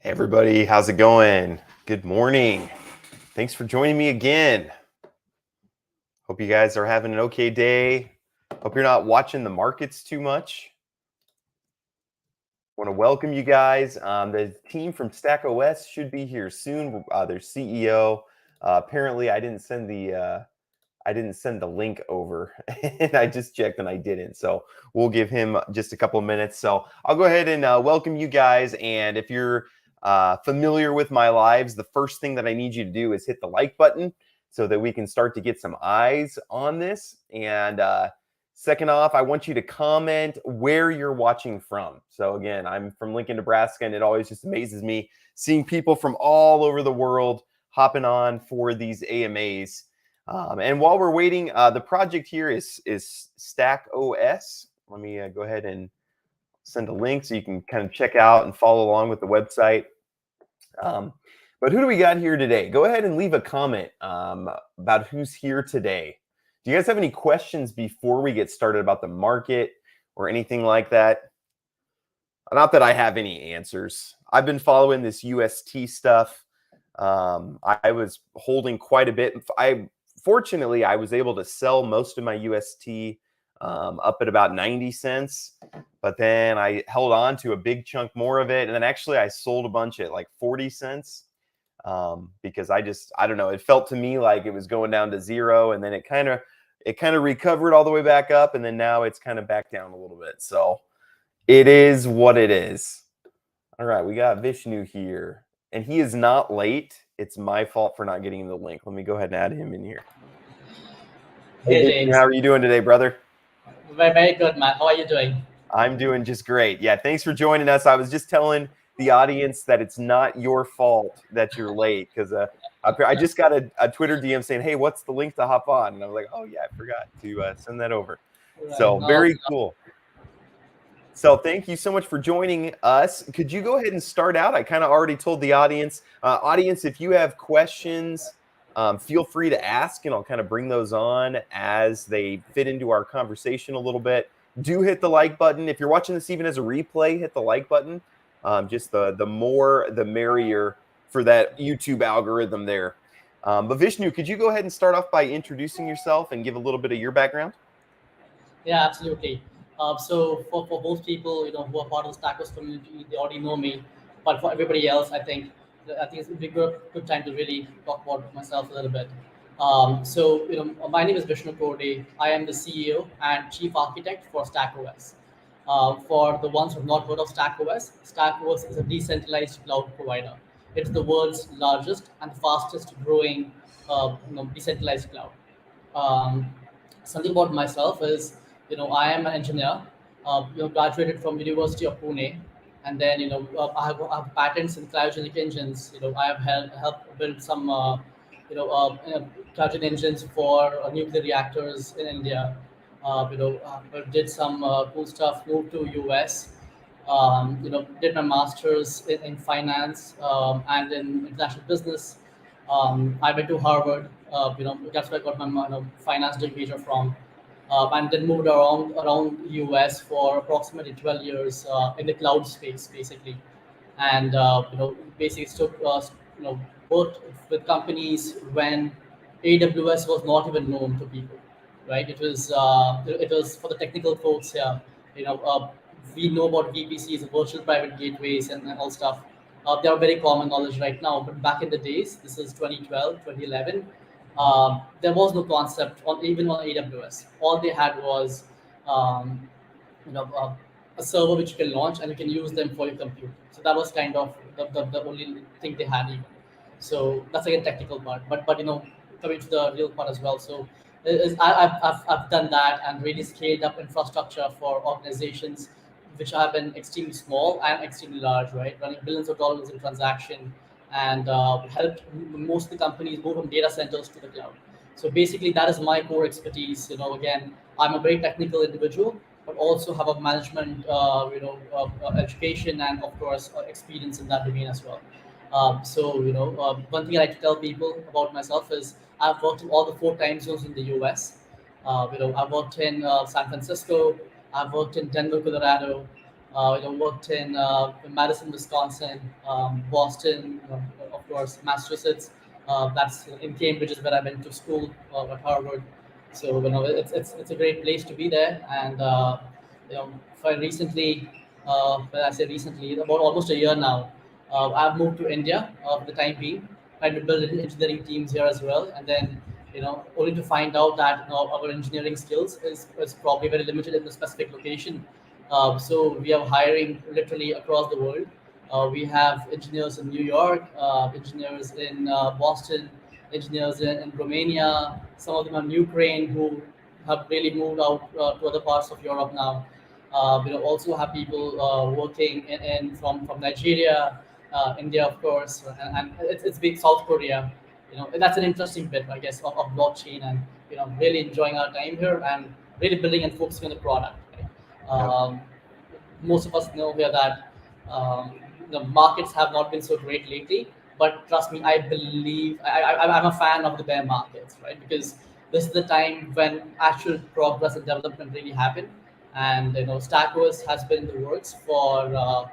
Hey everybody, how's it going? Good morning. Thanks for joining me again. Hope you guys are having an okay day. Hope you're not watching the markets too much. Want to welcome you guys. The team from StackOS should be here soon. Their CEO. Apparently, I didn't send the link over, and I just checked and I didn't. So we'll give him just a couple of minutes. So I'll go ahead and welcome you guys. And if you're familiar with my lives, the first thing that I need you to do is hit the like button so that we can start to get some eyes on this. And second off, I want you to comment where you're watching from. So again, I'm from Lincoln, Nebraska, and it always just amazes me seeing people from all over the world hopping on for these AMAs. And while we're waiting, the project here is StackOS. Let me go ahead and send a link so you can kind of check out and follow along with the website. But who do we got here today? Go ahead and leave a comment about who's here today. Do you guys have any questions before we get started about the market or anything like that? Not that I have any answers. I've been following this UST stuff. I was holding quite a bit. Fortunately, I was able to sell most of my UST up at about 90 cents. But then I held on to a big chunk more of it. And then actually I sold a bunch at like 40 cents because I don't know. It felt to me like it was going down to zero. And then it kind of recovered all the way back up. And then now it's kind of back down a little bit. So it is what it is. All right, we got Vishnu here. And he is not late. It's my fault for not getting the link. Let me go ahead and add him in here. Hey, Vishnu, how are you doing today, brother? Very, very good, man. How are you doing? I'm doing just great. Yeah, thanks for joining us. I was just telling the audience that it's not your fault that you're late because I just got a Twitter DM saying, hey, what's the link to hop on? And I was like, oh, yeah, I forgot to send that over. Right. So very cool. So thank you so much for joining us. Could you go ahead and start out? I kind of already told the audience. Audience, if you have questions, feel free to ask, and I'll kind of bring those on as they fit into our conversation a little bit. Do hit the like button. If you're watching this even as a replay, hit the like button. Just the more, the merrier for that YouTube algorithm there. But Vishnu, could you go ahead and start off by introducing yourself and give a little bit of your background? Yeah, absolutely. So for most people, who are part of the StackOS community, they already know me. But for everybody else, I think it's a good time to really talk about myself a little bit. My name is Vishnu. I am the CEO and Chief Architect for StackOS. For the ones who have not heard of StackOS is a decentralized cloud provider. It's the world's largest and fastest growing decentralized cloud. Um, Something about myself is, I am an engineer, graduated from University of Pune, and then, I have patents in cryogenic engines. I have helped build some, cryogenic engines for nuclear reactors in India. Did some cool stuff, moved to US, did my master's in finance and in international business. I went to Harvard. That's where I got my finance degree from, and then moved around US for approximately 12 years in the cloud space, basically, and basically took worked with companies when AWS was not even known to people, right? It was for the technical folks here. You know, uh, we know about VPCs, virtual private gateways, and all stuff. They are very common knowledge right now, but back in the days, this is 2012, 2011, there was no concept on even on AWS. All they had was um, you know uh, a server which you can launch and you can use them for your compute. So that was kind of the only thing they had even. So that's like a technical part. But coming to the real part as well. So I've done that and really scaled up infrastructure for organizations which have been extremely small and extremely large, right? Running billions of dollars in transaction and helped most of the companies move from data centers to the cloud. So basically, that is my core expertise. Again, I'm a very technical individual, but also have a management, education and of course experience in that domain as well. One thing I like to tell people about myself is I've worked in all the four time zones in the U.S. I've worked in San Francisco, I've worked in Denver, Colorado, Worked in Madison, Wisconsin, Boston, of course, Massachusetts. That's in Cambridge is where I went to school at Harvard. So it's a great place to be there. And for recently, when I say recently, about almost a year now, I've moved to India for the time being, trying to build engineering teams here as well. And then only to find out that our engineering skills is probably very limited in the specific location. So we are hiring literally across the world. We have engineers in New York, engineers in Boston, engineers in Romania. Some of them are in Ukraine who have really moved out to other parts of Europe now. Also have people working from Nigeria, India, of course, and it's big South Korea. That's an interesting bit, I guess, of blockchain, and really enjoying our time here and really building and focusing on the product. Right? Yep. Most of us know here that the markets have not been so great lately. But trust me, I believe I'm a fan of the bear markets, right? Because this is the time when actual progress and development really happen. And StackOS has been in the works for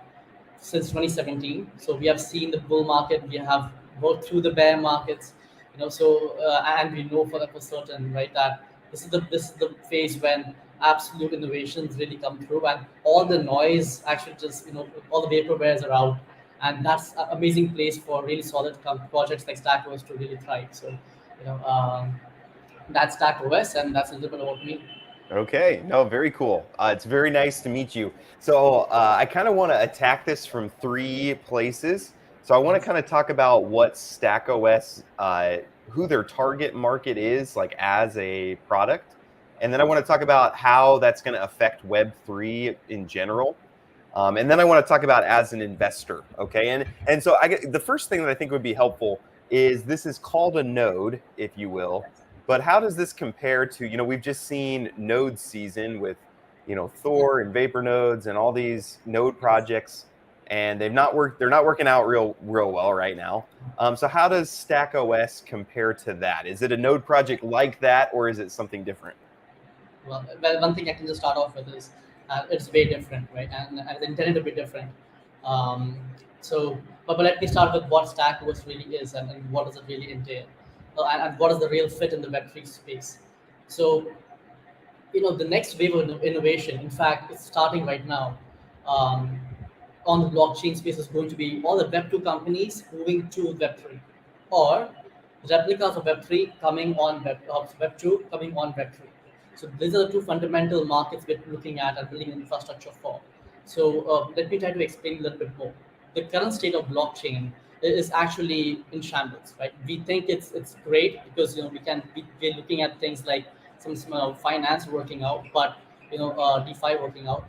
since 2017. So we have seen the bull market, we have worked through the bear markets, and we know for certain, right, that this is the phase when absolute innovations really come through, and all the noise actually just all the vaporwares are out, and that's an amazing place for really solid projects like StackOS to really thrive. So that's StackOS, and that's a little bit about me. Okay, no, very cool. It's very nice to meet you. So I kind of want to attack this from three places. So I want to kind of talk about what StackOS, who their target market is, like as a product, and then I want to talk about how that's going to affect Web3 in general. And then I want to talk about as an investor. Okay, and so the first thing that I think would be helpful is this is called a node, if you will. But how does this compare to, we've just seen node season with, Thor and Vapor nodes and all these node projects, and they're not working out real well right now. So how does StackOS compare to that? Is it a node project like that, or is it something different? Well, one thing I can just start off with is it's way different, right? And it's intended to be different. Um, but let me start with what StackOS really is, and what does it really entail, and what is the real fit in the Web3 space. So, the next wave of innovation, in fact, it's starting right now. Um, on the blockchain space is going to be all the Web2 companies moving to Web3, or replicas of Web3 coming on Web2 coming on Web3. So these are the two fundamental markets we're looking at and building infrastructure for. So let me try to explain a little bit more. The current state of blockchain is actually in shambles, right? We think it's great because we're looking at things like some finance working out, but DeFi working out,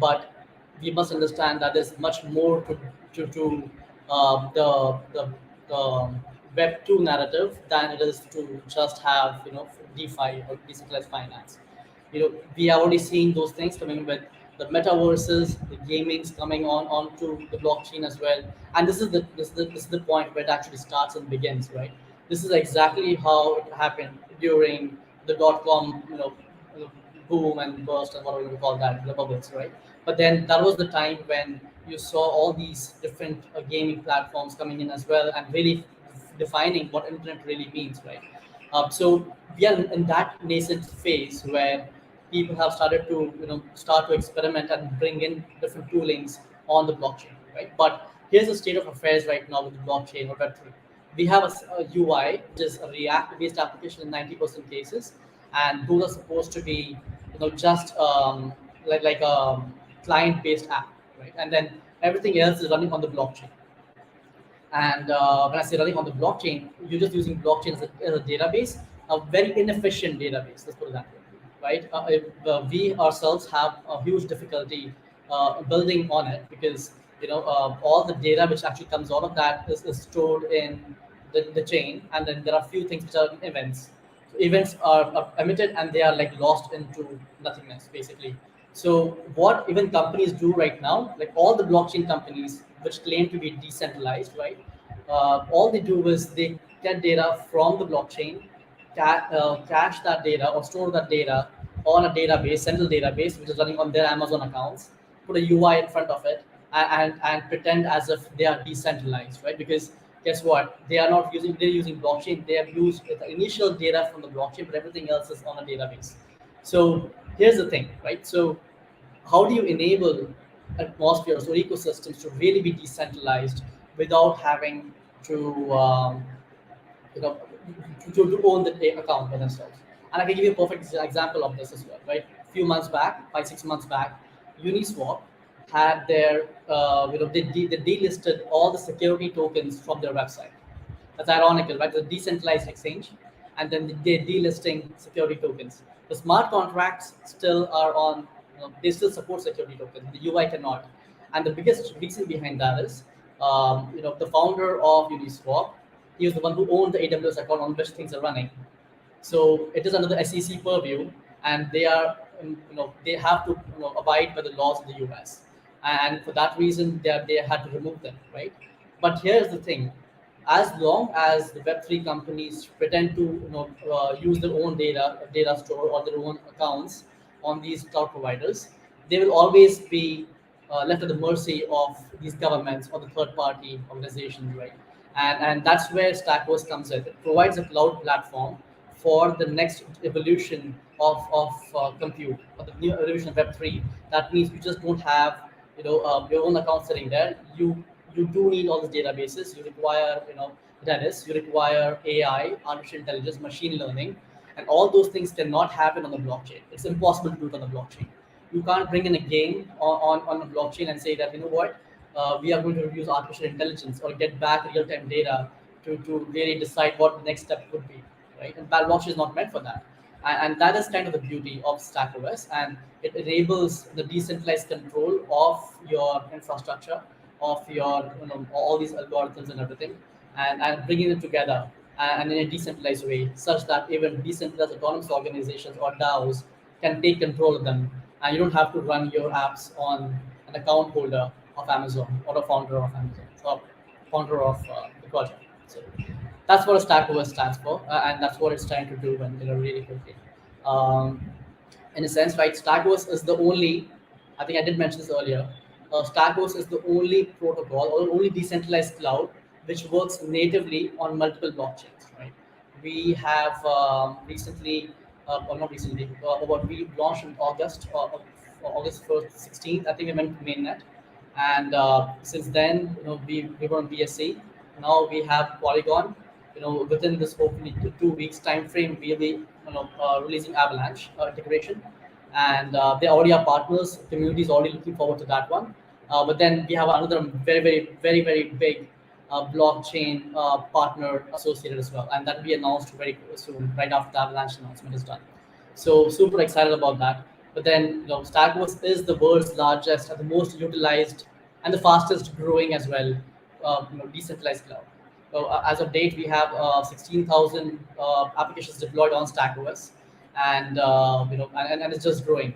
but we must understand that there's much more to the Web two narrative than it is to just have DeFi or decentralized finance. We are already seeing those things coming with the metaverses, the gamings coming onto the blockchain as well. And this is the point where it actually starts and begins, right? This is exactly how it happened during the dot com, boom and burst and whatever you call that, the bubbles, right? But then that was the time when you saw all these different gaming platforms coming in as well, and really defining what internet really means, right? So we are in that nascent phase where people have started to start to experiment and bring in different toolings on the blockchain, right? But here's the state of affairs right now with the blockchain or Web3. We have a UI, which is a React-based application in 90% cases, and those are supposed to be just like a client-based app, right? And then everything else is running on the blockchain. And when I say running on the blockchain, you're just using blockchain as a database, a very inefficient database. Let's put it that way, right? We ourselves have a huge difficulty building on it because all the data which actually comes out of that is stored in the chain, and then there are a few things which are events. So events are emitted and they are like lost into nothingness, basically. So what even companies do right now, like all the blockchain companies which claim to be decentralized, right? All they do is they get data from the blockchain, cache that data or store that data on a database, central database, which is running on their Amazon accounts, put a UI in front of it, and pretend as if they are decentralized, right? Because guess what? They're using blockchain. They have used the initial data from the blockchain, but everything else is on a database. So here's the thing, right? So how do you enable atmospheres or ecosystems to really be decentralized without having to you know to own the account by themselves? And I can give you a perfect example of this as well, right? A few months back, 5 6 months back, Uniswap had their they delisted all the security tokens from their website. That's ironical, right? The decentralized exchange, and then they're delisting security tokens. The smart contracts still are on, they still support security tokens. The UI cannot. And the biggest reason behind that is, the founder of Uniswap, he was the one who owned the AWS account on which things are running. So it is under the SEC purview, and they are, they have to, abide by the laws of the US, and for that reason, they had to remove them, right? But here's the thing: as long as the Web3 companies pretend to, use their own data store or their own accounts on these cloud providers, they will always be left at the mercy of these governments or the third party organizations, right? And that's where StackOS comes in. It provides a cloud platform for the next evolution of compute, or the new evolution of Web3. That means you just don't have, your own account sitting there. You do need all these databases. You require, Redis. You require AI, artificial intelligence, machine learning, and all those things cannot happen on the blockchain. It's impossible to do it on the blockchain. You can't bring in a game on a blockchain and say that, what, we are going to use artificial intelligence or get back real-time data to really decide what the next step would be, right? And blockchain is not meant for that. And that is kind of the beauty of StackOS, and it enables the decentralized control of your infrastructure, of your, all these algorithms and everything, and bringing them together and in a decentralized way, such that even decentralized autonomous organizations or DAOs can take control of them, and you don't have to run your apps on an account holder of Amazon or a founder of Amazon or founder of the project. So that's what a StackOS stands for, and that's what it's trying to do, and really quickly. Um, in a sense, right? StackOS is the only, I think I did mention this earlier. StackOS is the only protocol or only decentralized cloud which works natively on multiple blockchains, right? We have recently, or not recently, what we launched in August, August 1st, 16th, I think we went to mainnet. And since then, we were on BSC. Now we have Polygon. Within this hopefully 2 weeks time frame, we'll be, releasing Avalanche integration, and they already are partners. Community is already looking forward to that one. But then we have another very big blockchain partner associated as well, and that will be announced very soon, right after the Avalanche announcement is done. So super excited about that. But then, StackOS is the world's largest and the most utilized and the fastest growing as well, decentralized cloud. So as of date, we have 16,000 applications deployed on StackOS, and and it's just growing,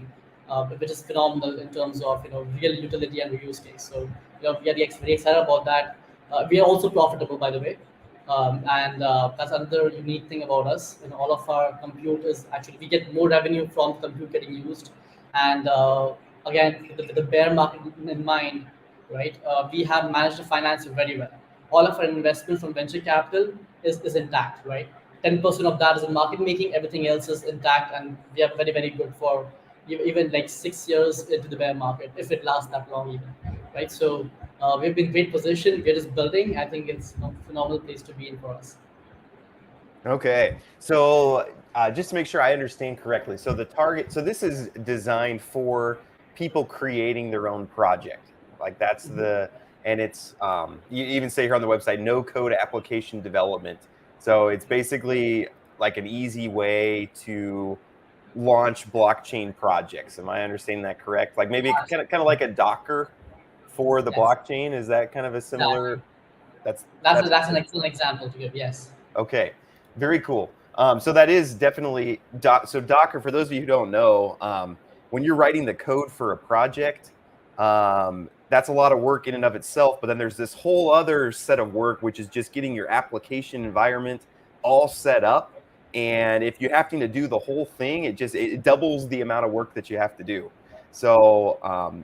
which is phenomenal in terms of, real utility and use case. So, we are very excited about that. We are also profitable, by the way, and that's another unique thing about us. All of our compute is actually, we get more revenue from compute getting used, and again, with the bear market in mind, right? We have managed to finance it very well. All of our investment from venture capital is intact, right? 10% of that is in market making, everything else is intact, and we are very good for even like 6 years into the bear market, if it lasts that long even, right? So we've been in great position. We're just building. I think it's a phenomenal place to be in for us. Okay, so just to make sure I understand correctly, so the target, so this is designed for people creating their own project, like that's the, and it's you even say here on the website, no code application development. So it's basically like an easy way to launch blockchain projects. Am I understanding that correct? Like maybe kind of like a Docker for the Yes, blockchain. Is that kind of a exactly. similar? That's That's an excellent example to give. Yes. Okay, very cool. So that is definitely so Docker. For those of you who don't know, when you're writing the code for a project, that's a lot of work in and of itself. But then there's this whole other set of work, which is just getting your application environment all set up. And if you're having to do the whole thing, it doubles the amount of work that you have to do. So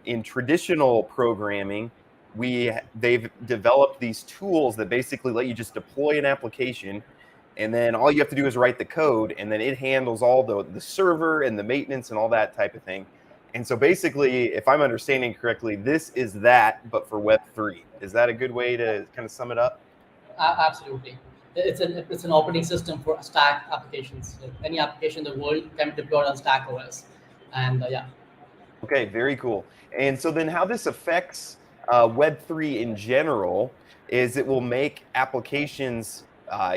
in traditional programming, they've developed these tools that basically let you just deploy an application, and then all you have to do is write the code, and then it handles all the server and the maintenance and all that type of thing. And so basically, if I'm understanding correctly, this is that, but for Web3. Is that a good way to kind of sum it up? Absolutely. It's an operating system for Stack applications. So any application in the world can be deployed on Stack OS, and yeah. Okay, very cool. And so then how this affects Web3 in general is it will make applications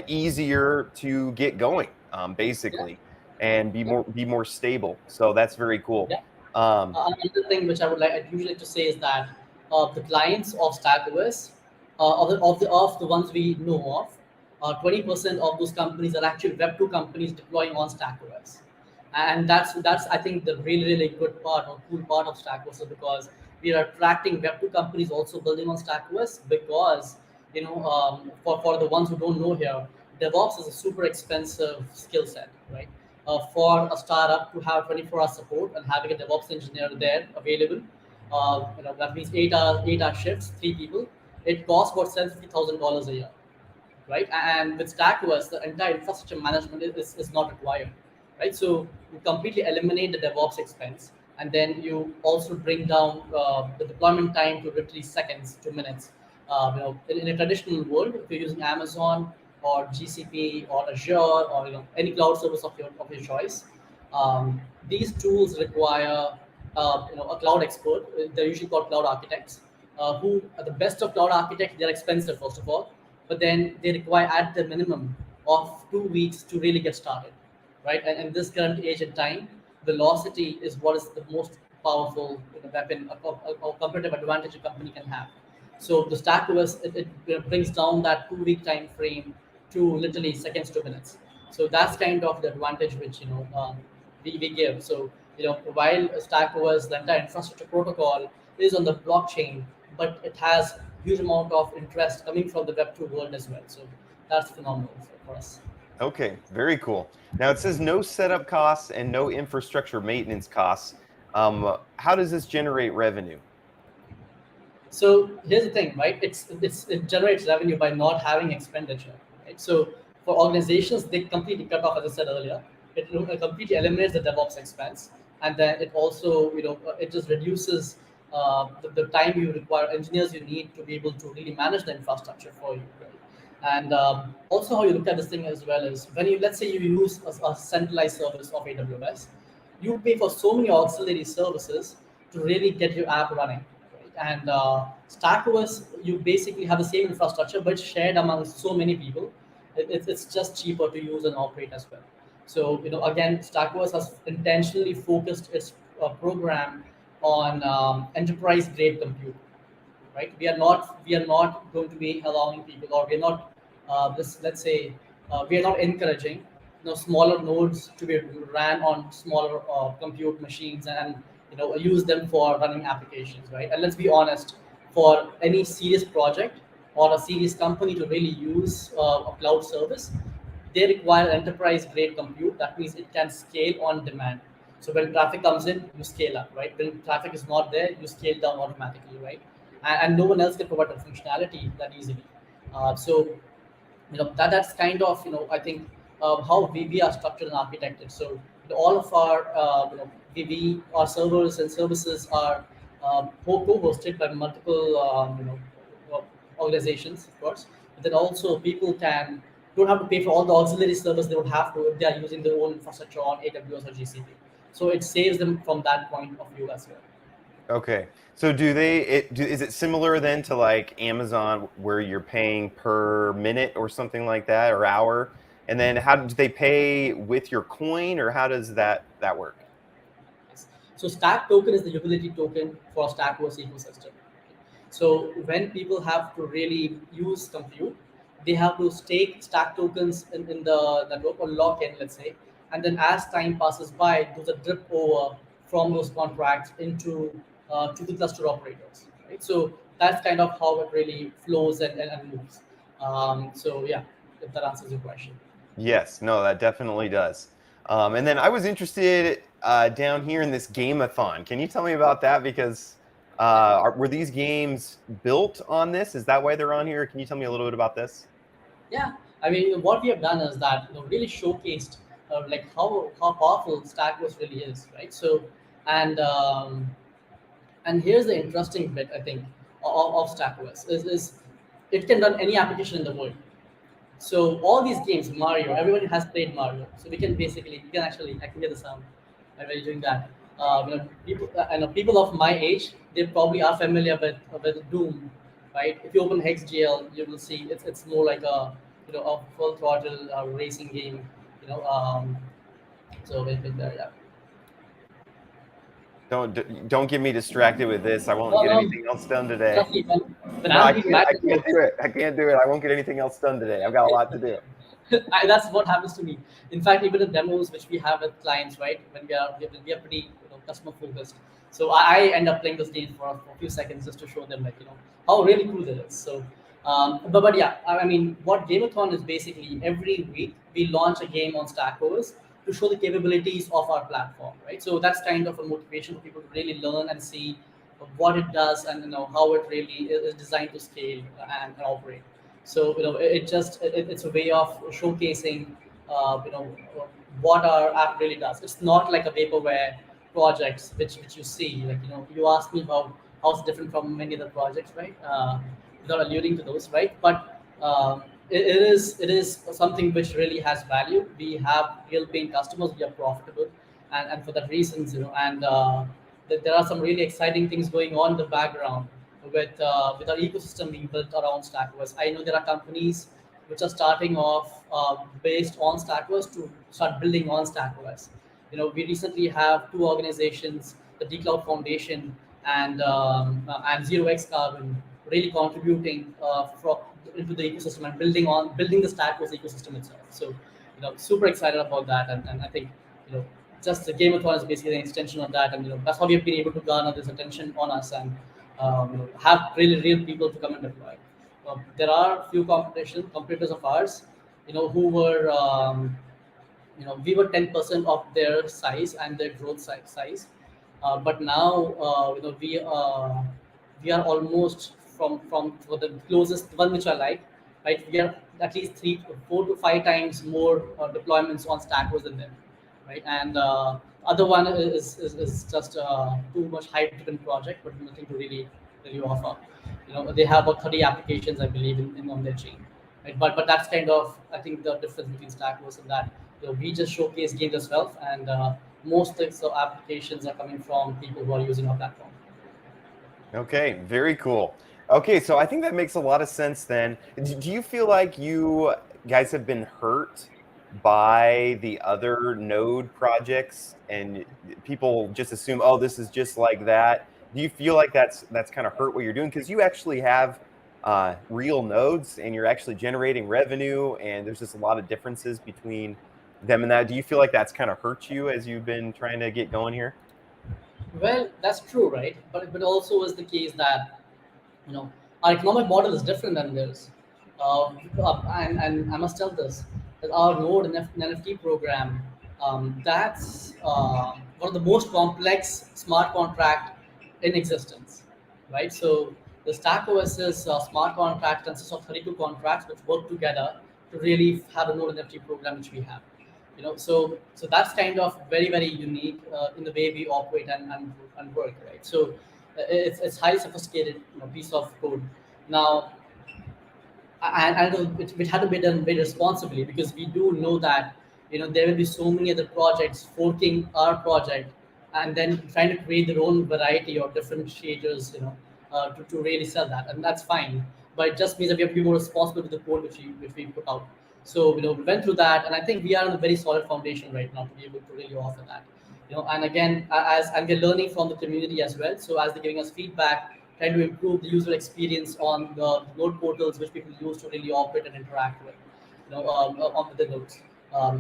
easier to get going, Yeah, basically, and yeah, be more stable. So that's very cool. yeah. Um, Another thing which I'd usually like to say is that the clients of StackOS, of the ones we know of, 20% of those companies are actually Web2 companies deploying on StackOS, and that's I think the really good part or cool part of StackOS is because we are attracting Web2 companies also building on StackOS because for the ones who don't know here, DevOps is a super expensive skill set, right? For a startup to have 24-hour support and having a DevOps engineer there available, that means 8 hour shifts, 3 people. It costs about $70,000 a year, right? And with StackOS, the entire infrastructure management is not required, right? So you completely eliminate the DevOps expense, and then you also bring down the deployment time to literally seconds to minutes. In a traditional world, if you're using Amazon or GCP or Azure or any cloud service of your choice, these tools require a cloud expert. They're usually called cloud architects, who are the best of cloud architects. They're expensive, first of all, but then they require at the minimum of 2 weeks to really get started, right? And in this current age and time, velocity is what is the most powerful weapon, a competitive advantage a company can have. So the StackOS, it brings down that 2 week time frame to literally seconds to minutes. So that's kind of the advantage which we give. So while StackOS, the entire infrastructure protocol is on the blockchain, but it has huge amount of interest coming from the Web2 world as well. So that's phenomenal for us. okay, very cool. Now it says no setup costs and no infrastructure maintenance costs. How does this generate revenue? So here's the thing, right? It generates revenue by not having expenditure, right? So for organizations, they completely cut off, as I said earlier. It completely eliminates the DevOps expense, and then it also, it just reduces the time you require, engineers you need to be able to really manage the infrastructure for you, right? And also, how you look at this thing as well is when you, let's say, you use a centralized service of AWS, you pay for so many auxiliary services to really get your app running, right? And StackOS, you basically have the same infrastructure, but shared among so many people. It's just cheaper to use and operate as well. So again, StackOS has intentionally focused its program on enterprise grade compute, right? We are not going to be allowing people, or we're not this let's say we are not encouraging smaller nodes to be ran on smaller compute machines and use them for running applications, right? And let's be honest, for any serious project or a serious company to really use a cloud service, they require enterprise grade compute. That means it can scale on demand. So when traffic comes in, you scale up, right? When traffic is not there, you scale down automatically, right? And no one else can provide that functionality that easily. So that's kind of I think how we are structured and architected. So all of our our servers and services are co-hosted by multiple organizations, of course. But then also people don't have to pay for all the auxiliary service they would have to if they are using their own infrastructure on AWS or GCP. So it saves them from that point of view as well. Okay. So is it similar then to like Amazon where you're paying per minute or something like that or hour? And then how do they pay with your coin or how does that work? Yes. So Stack token is the utility token for StackOS ecosystem. So when people have to really use compute, they have to stake Stack tokens in the network or lock in, let's say, and then as time passes by, those are drip over from those contracts into to the cluster operators. Right. So that's kind of how it really flows and moves. So yeah, if that answers your question. Yes, no, that definitely does. And then I was interested. down here in this gameathon. Can you tell me about that? Because were these games built on this? Is that why they're on here? Can you tell me a little bit about this? Yeah, I mean, what we have done is that really showcased like how powerful StackOS really is, right? So, and and here's the interesting bit I think of StackOS is it can run any application in the world. So all these games, Mario, everybody has played Mario. So we can actually, I can hear the sound while you're doing that. I know people of my age, they probably are familiar with Doom, right? If you open HexGL, you will see it's more like a a full throttle racing game. You know, so with there, yeah. Don't get me distracted with this. I won't No, get no, anything else done today. trust me, when No, I'm I doing can't. my I can't demos, do it. I can't do it. I won't get anything else done today. I've got a lot to do. That's what happens to me. In fact, even the demos which we have with clients, right, when we are pretty customer focused. So I end up playing this game for a few seconds just to show them like how really cool it is. So, but yeah, I mean, what Gameathon is basically every week we launch a game on StackOS to show the capabilities of our platform, right? So that's kind of a motivation for people to really learn and see what it does and how it really is designed to scale and operate. So it just it's a way of showcasing you know what our app really does. It's not like a vaporware projects which you see, like you asked me about how's it different from many other projects, right? Without alluding to those, right? But it is something which really has value. We have real paying customers. We are profitable, and for that reasons, and there are some really exciting things going on in the background with our ecosystem being built around StackOS. I know there are companies which are starting off based on StackOS to start building on StackOS. We recently have two organizations, the DCloud Foundation and 0x Carbon, really contributing into the ecosystem and building the StackOS ecosystem itself. So, super excited about that, and I think you know just the gameathon is basically an extension of that, and that's how we've been able to garner this attention on us and have really real people to come and deploy. There are few competitors of ours, who were we were 10% of their size and their growth size. But now we are almost from for the closest one which I like, right? We are at least 4 to 5 times more deployments on StackOS than them, right? And other one is just too much hype driven project, but nothing to really offer. They have about 30 applications, I believe, in on their chain, right? But that's kind of, I think, the difference between StackOS and that. We just showcase games as well, and most of the applications are coming from people who are using our platform. Okay, very cool. Okay, so I think that makes a lot of sense then. Do you feel like you guys have been hurt by the other node projects and people just assume, oh, this is just like that? Do you feel like that's kind of hurt what you're doing? Because you actually have real nodes and you're actually generating revenue, and there's just a lot of differences between them and that. Do you feel like that's kind of hurt you as you've been trying to get going here? Well, that's true, right? But also is the case that our economic model is different than theirs. And I must tell this that our Node NFT program, that's one of the most complex smart contract in existence, right? So the StackOS's smart contract consists of 32 contracts which work together to really have a Node NFT program which we have. So that's kind of very unique in the way we operate and work, right? So it's highly sophisticated piece of code. Now, and it had to be done very responsibly, because we do know that there will be so many other projects forking our project and then trying to create their own variety or differentiators, to really sell that, and that's fine. But it just means that we have to be more responsible with the code which we put out. So we went through that, and I think we are on a very solid foundation right now to be able to really offer that. And again, as and we're learning from the community as well. So as they're giving us feedback, trying to improve the user experience on the node portals which people use to really operate and interact with, on the nodes.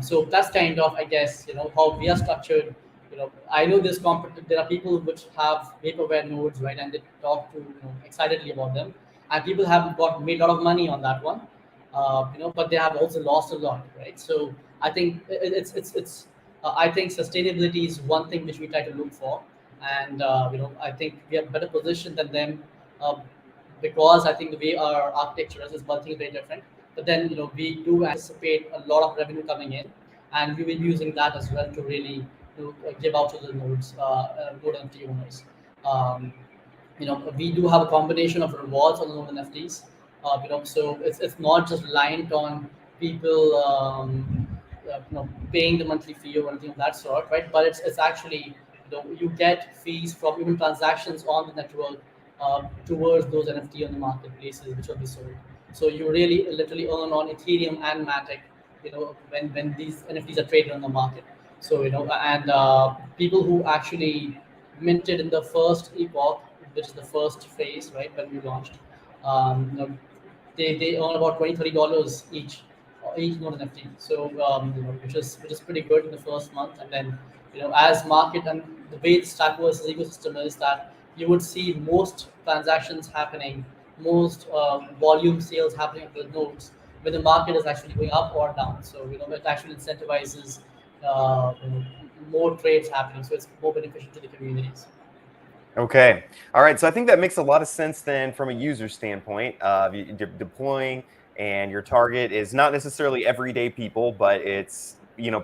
So that's kind of, I guess, how we are structured. I know there are people which have vaporware nodes, right, and they talk to excitedly about them, and people have got made a lot of money on that one, but they have also lost a lot, right? So I think it's I think sustainability is one thing which we try to look for, and I think we are better positioned than them, uh, because I think the way our architecture is one thing is very different. But then we do anticipate a lot of revenue coming in, and we will be using that as well to really give out to the node NFT owners. Um, we do have a combination of rewards on the node NFTs. So it's not just reliant on people paying the monthly fee or anything of that sort, right? But it's actually you get fees from even transactions on the network towards those NFT on the marketplaces which will be sold. So you really literally earn on Ethereum and Matic, when these NFTs are traded on the market. So and people who actually minted in the first epoch, which is the first phase, right, when we launched, they earn about $20-$30 each node NFT. So which is pretty good in the first month, and then as market and the way the StackOS ecosystem is that you would see most transactions happening, most volume sales happening on the nodes when the market is actually going up or down. So it actually incentivizes more trades happening, so it's more beneficial to the communities. Okay. All right. So I think that makes a lot of sense then from a user standpoint of deploying, and your target is not necessarily everyday people, but it's,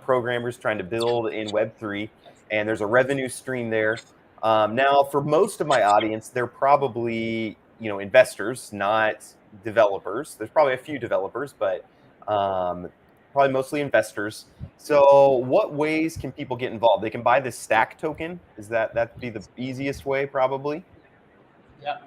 programmers trying to build in Web3, and there's a revenue stream there. Now, for most of my audience, they're probably, investors, not developers. There's probably a few developers, but probably mostly investors. So, what ways can people get involved? They can buy the Stack token. That'd be the easiest way, probably? Yeah.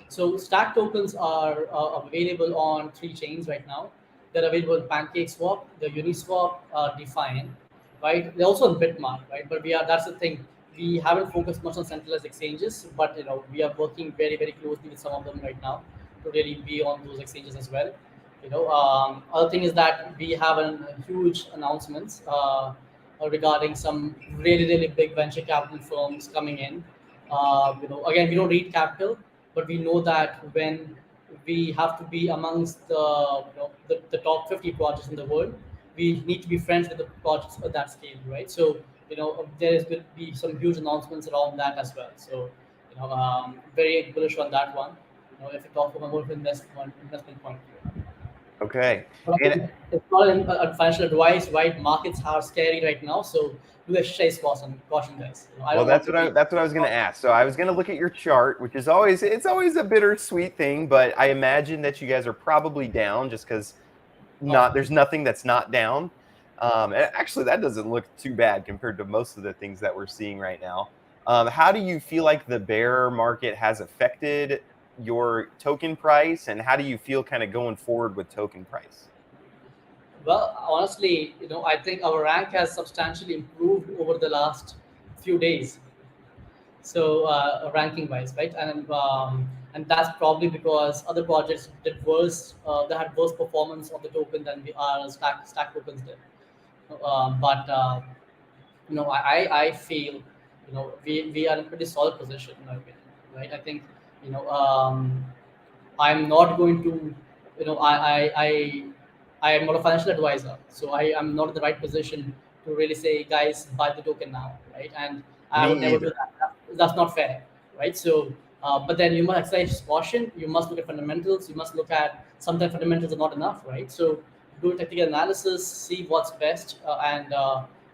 So stack tokens are available on three chains right now. They're available on PancakeSwap, the Uniswap, Define, right? They're also on Bitmark, right? But that's the thing. We haven't focused much on centralized exchanges, but we are working very, very closely with some of them right now to really be on those exchanges as well. Other thing is that we have huge announcements regarding some really, really big venture capital firms coming in. Again, we don't read capital, but we know that when we have to be amongst the top 50 projects in the world, we need to be friends with the projects at that scale, right? So there is will be some huge announcements around that as well. So very bullish on that one. If you talk from a more investment point of view. Okay. But And again, it's not a financial advice, right? Markets are scary right now, so do exercise caution, guys. I well, don't want to be. that's what I was going to ask. So I was going to look at your chart, which is always a bittersweet thing, but I imagine that you guys are probably down just because Oh, there's nothing that's not down. And actually, that doesn't look too bad compared to most of the things that we're seeing right now. How do you feel like the bear market has affected your token price, and how do you feel kind of going forward with token price? well, honestly, I think our rank has substantially improved over the last few days. So ranking wise, right? And that's probably because other projects did worse. They had worse performance of the token than our stack tokens did. But I feel we are in a pretty solid position in my opinion, right? I think you know um, I'm not going to, I am not a financial advisor, so I am not in the right position to really say, guys, buy the token now, right? And I Me would never do either. that. That's not fair, right? So, but then you must exercise caution. You must look at fundamentals. You must look at sometimes fundamentals are not enough, right? So, do a technical analysis, see what's best, and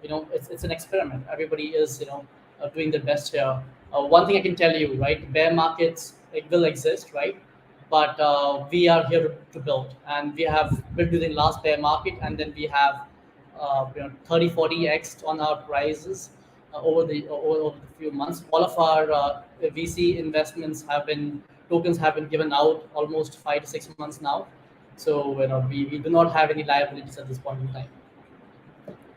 it's an experiment. Everybody is doing their best here. One thing I can tell you, right? Bear markets will exist, right? But we are here to build, and we have built during last bear market, and then we have 30-40x on our prices over the few months. All of our VC investments tokens have been given out almost 5 to 6 months now. So we do not have any liabilities at this point in time.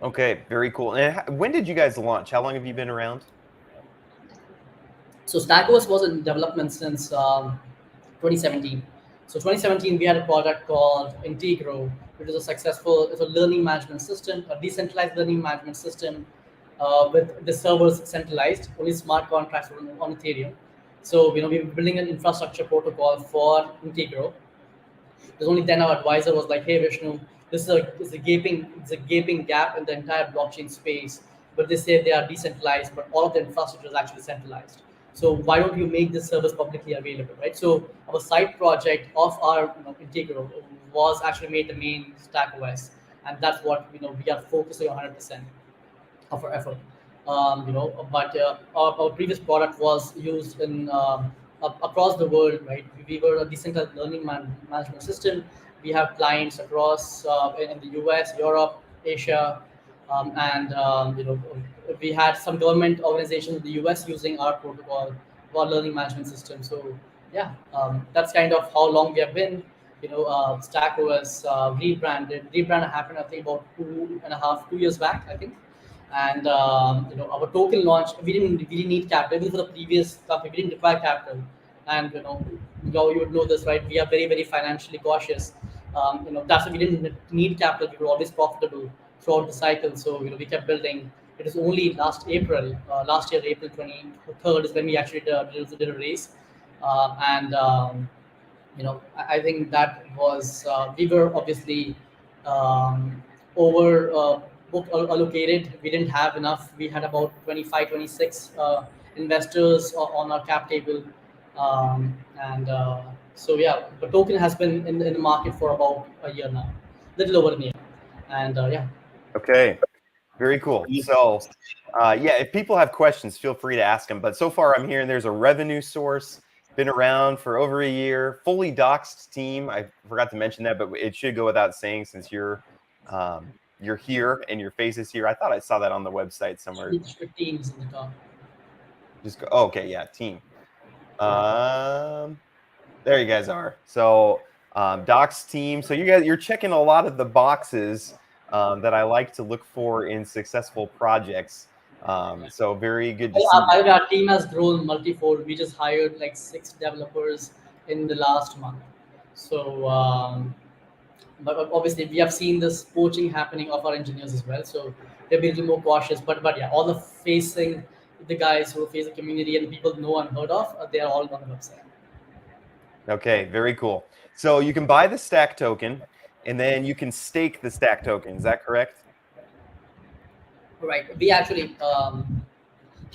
Okay, very cool. And when did you guys launch? How long have you been around? So StackOS was in development since 2017. So 2017, we had a product called Integro, which is it's a learning management system, a decentralized learning management system with the servers centralized, only smart contracts on Ethereum. So we were building an infrastructure protocol for Integro. There's only then our advisor was like, "Hey Vishnu, this is a gaping gap in the entire blockchain space. but they say they are decentralized, but all of the infrastructure is actually centralized. So why don't you make this service publicly available, right? So our side project of our Integral was actually made the main StackOS, and that's what we are focusing on 100% of our effort. But our previous product was used in across the world, right? We were a decentralized learning management system. We have clients across in the US, Europe, Asia, and we had some government organizations in the US using our protocol, our learning management system. So yeah, that's kind of how long we have been. StackOS rebranded. Rebrand happened, I think, about 2.5, 2 years back, I think. And our token launch, we didn't need capital. Even for the previous company, we didn't require capital. And you would know this, right? We are very, very financially cautious. That's why we didn't need capital. We were always profitable throughout the cycle. So we kept building. It was only last year, April 23rd, is when we actually did a race. And I think that was we were obviously over book allocated. We didn't have enough. We had about 25, 26 investors on our cap table, and so yeah, the token has been in the market for about a year now, little over a year, and yeah. Okay, very cool. So, yeah, if people have questions, feel free to ask them. But so far, I'm hearing there's a revenue source, been around for over a year, fully doxed team. I forgot to mention that, but it should go without saying since you're here and your face is here. I thought I saw that on the website somewhere. Teams in the top. Just go. Oh, okay, yeah, team. There you guys are. So, docs team. So you're checking a lot of the boxes that I like to look for in successful projects. So very good to see. Our team has grown multifold. We just hired like 6 developers in the last month. So, but obviously we have seen this poaching happening of our engineers as well. So they're a little more cautious. But yeah, all the facing the guys who face the community and people know and heard of, they are all on the website. Okay, very cool. So you can buy the stack token, and then you can stake the stack token. Is that correct? Right. We actually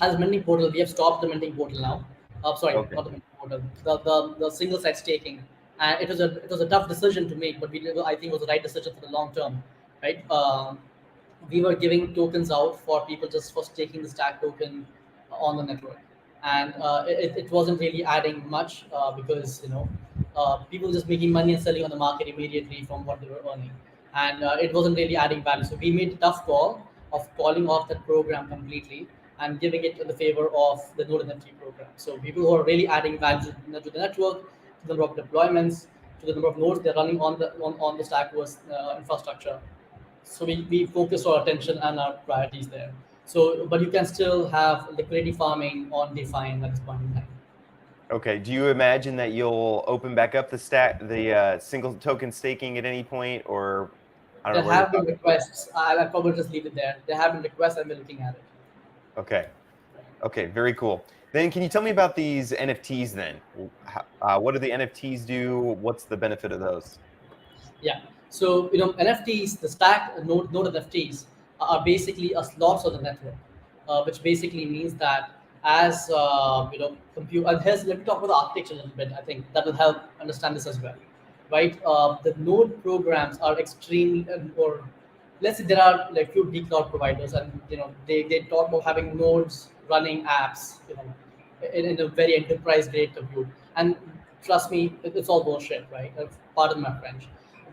has minting portal. We have stopped the minting portal now. Sorry, Okay. not the minting portal. The single site staking, and it was a tough decision to make, but I think it was the right decision for the long term, right? We were giving tokens out for people just for staking the stack token on the network, and it wasn't really adding much because people just making money and selling on the market immediately from what they were earning, and it wasn't really adding value. So we made a tough call of calling off that program completely and giving it in the favor of the Node NFT program. So people who are really adding value to the network, to the number of deployments, to the number of nodes they're running on the StackOS infrastructure. So we focus our attention and our priorities there. So, but you can still have liquidity farming on Define at this point in time. Okay. Do you imagine that you'll open back up the single token staking at any point, or I don't There know where? have been requests. I'll probably just leave it there. There have been requests, and we're looking at it. Okay. Okay. Very cool. Then can you tell me about these NFTs then? What do the NFTs do? What's the benefit of those? Yeah. So NFTs, the stack node NFTs are basically a slots on the network, which basically means that as compute. And here's let me talk about the architecture a little bit. I think that will help understand this as well, right? The node programs are extremely or let's say there are like few D cloud providers, and they talk about having nodes running apps, in a very enterprise grade compute. And trust me, it's all bullshit, right? Pardon my French,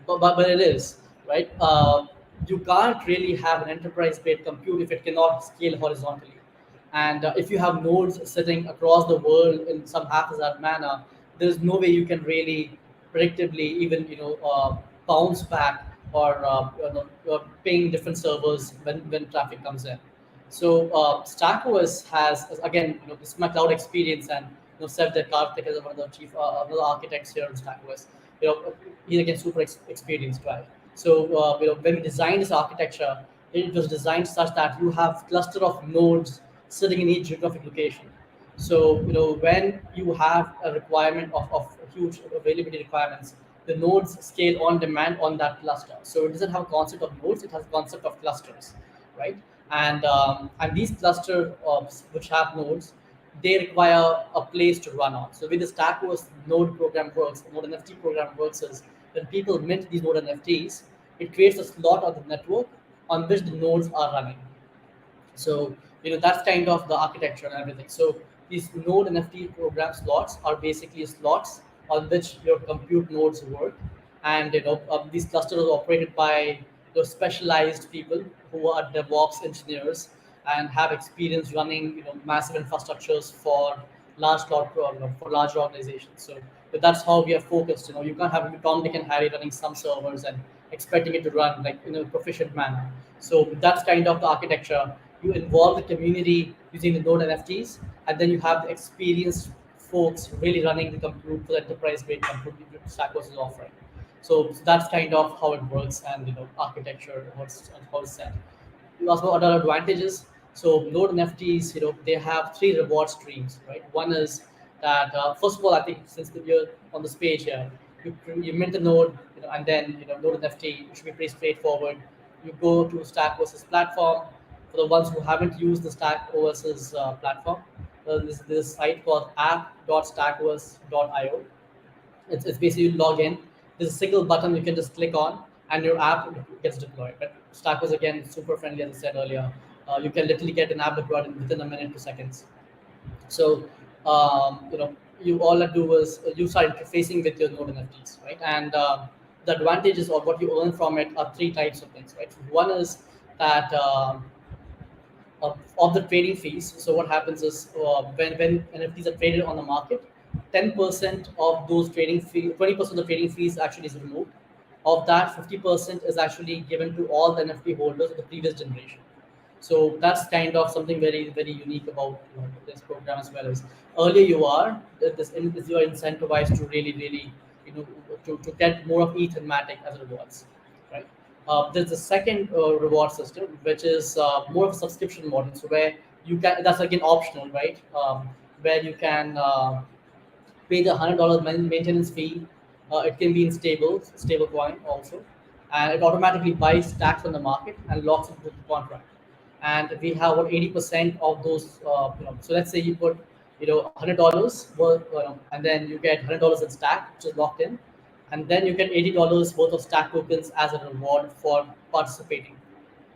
but it is right. You can't really have an enterprise grade compute if it cannot scale horizontally. And if you have nodes sitting across the world in some haphazard manner, there's no way you can really predictably even bounce back or ping different servers when traffic comes in. So StackOS has again, this is my cloud experience, and Sev Karthik is one of the chief another architects here in StackOS. He's again super experienced guy. So when we designed this architecture, it was designed such that you have cluster of nodes sitting in each geographic location. So when you have a requirement of huge availability requirements, the nodes scale on demand on that cluster. So it doesn't have a concept of nodes; it has a concept of clusters, right? And these cluster which have nodes, they require a place to run on. So with the StackOS node program works, node NFT program works is when people mint these node NFTs, it creates a slot on the network on which the nodes are running. So that's kind of the architecture and everything. So these node NFT program slots are basically slots on which your compute nodes work, and these clusters are operated by those specialized people who are DevOps engineers and have experience running massive infrastructures for for large organizations. So but that's how we are focused. You can't have Tom, Dick, and Harry running some servers and expecting it to run like in a proficient manner. So that's kind of the architecture. You involve the community using the node NFTs, and then you have the experienced folks really running the compute for the enterprise grade compute that StackOS is offering. So that's kind of how it works, and architecture how it's set. You ask about other advantages. So node NFTs, they have three reward streams, right? One is that first of all, I think since you're on this page here, you mint the node, and then node NFT should be pretty straightforward. You go to StackOS's platform. For the ones who haven't used the StackOS's platform, there's this site called app.stackos.io. It's basically you log in. There's a single button you can just click on, and your app gets deployed. But Stack was again super friendly, as I said earlier. You can literally get an app deployed within a minute to seconds. So you all I do is you start interfacing with your node NFTs, right? And the advantages of what you earn from it are three types of things, right? One is that of the trading fees. So what happens is when NFTs are traded on the market, 10% of those trading fee, 20% of the trading fees actually is removed. Of that, 50% is actually given to all the NFT holders of the previous generation. So that's kind of something very very unique about this program as well. As earlier you are you are incentivized to really to get more of ETH and Matic as rewards, right? There's a second reward system which is more of a subscription model, so where you can that's again optional, right? Where you can pay the $100 maintenance fee. It can be in stable coin also, and it automatically buys stacks on the market and locks into the contract. And we have about 80% of those. So let's say you put $100 worth, and then you get $100 in stack, which is locked in, and then you get $80 worth of stack tokens as a reward for participating,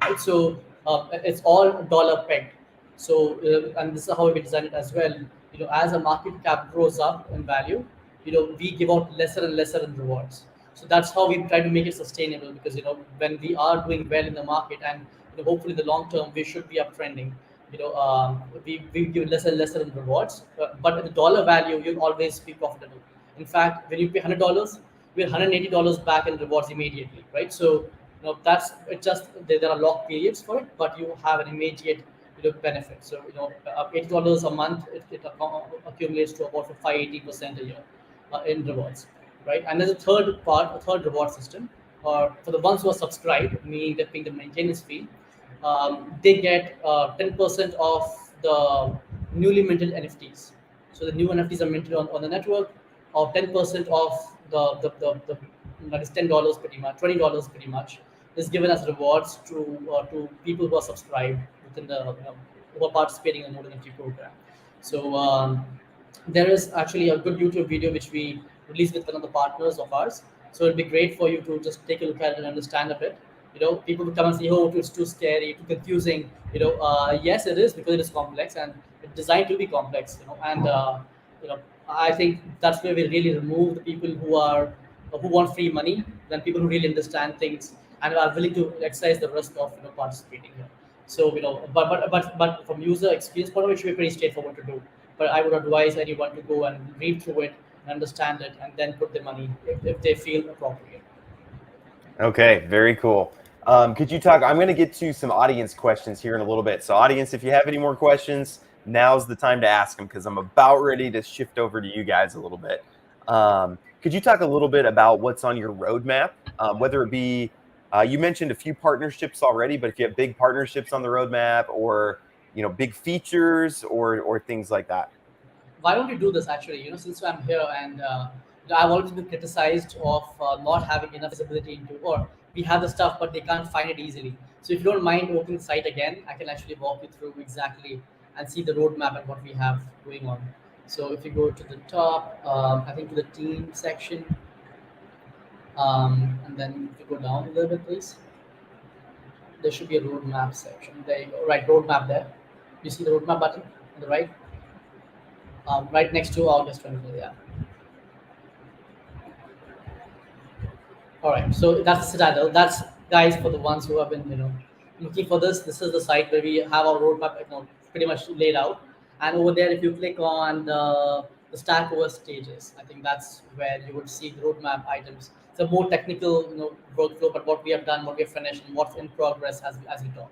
right? So it's all dollar pegged. So and this is how we design it as well. As a market cap grows up in value, we give out lesser and lesser in rewards. So that's how we try to make it sustainable, because when we are doing well in the market, and hopefully in the long term we should be uptrending. We give lesser and lesser in rewards, but in the dollar value you'll always be profitable. In fact, when you pay $100, we get $180 back in rewards immediately, right? So that's it. Just there are lock periods for it, but you have an immediate benefit. So $80 a month, it accumulates to about 580% a year in rewards, right? And there's a third part, a third reward system, or for the ones who are subscribed, meaning they're paying the maintenance fee. They get 10% of the newly minted NFTs. So the new NFTs are minted on the network, or 10% of the that is $10 pretty much, $20 pretty much, is given as rewards to people who are subscribed within the who are participating in the Node NFT program. So there is actually a good YouTube video which we released with one of the partners of ours. So it'd be great for you to just take a look at it and understand a bit. People would come and say, "Oh, it's too scary, too confusing." Yes, it is, because it is complex and it's designed to be complex. And I think that's where we really remove the people who want free money, than people who really understand things and are willing to exercise the risk of participating here. So but from user experience point of view, it should be pretty straightforward to do. But I would advise anyone to go and read through it and understand it, and then put the money if they feel appropriate. Okay, very cool. Could you talk? I'm going to get to some audience questions here in a little bit. So, audience, if you have any more questions, now's the time to ask them, because I'm about ready to shift over to you guys a little bit. Could you talk a little bit about what's on your roadmap, whether it be you mentioned a few partnerships already, but if you have big partnerships on the roadmap, or big features, or things like that. Why don't you do this actually? Since I'm here, and I've always been criticized of not having enough visibility into, or we have the stuff but they can't find it easily. So if you don't mind opening the site again, I can actually walk you through exactly and see the roadmap and what we have going on. So if you go to the top, I think to the team section, and then if you go down a little bit, please, there should be a roadmap section. There you go. Right, roadmap there. You see the roadmap button on the right, right next to August 20th. Yeah. All right, so that's the Citadel. That's guys for the ones who have been looking for this. This is the site where we have our roadmap pretty much laid out. And over there, if you click on the StackOS stages, I think that's where you would see the roadmap items. It's a more technical workflow, but what we have done, what we have finished, and what's in progress as we talk.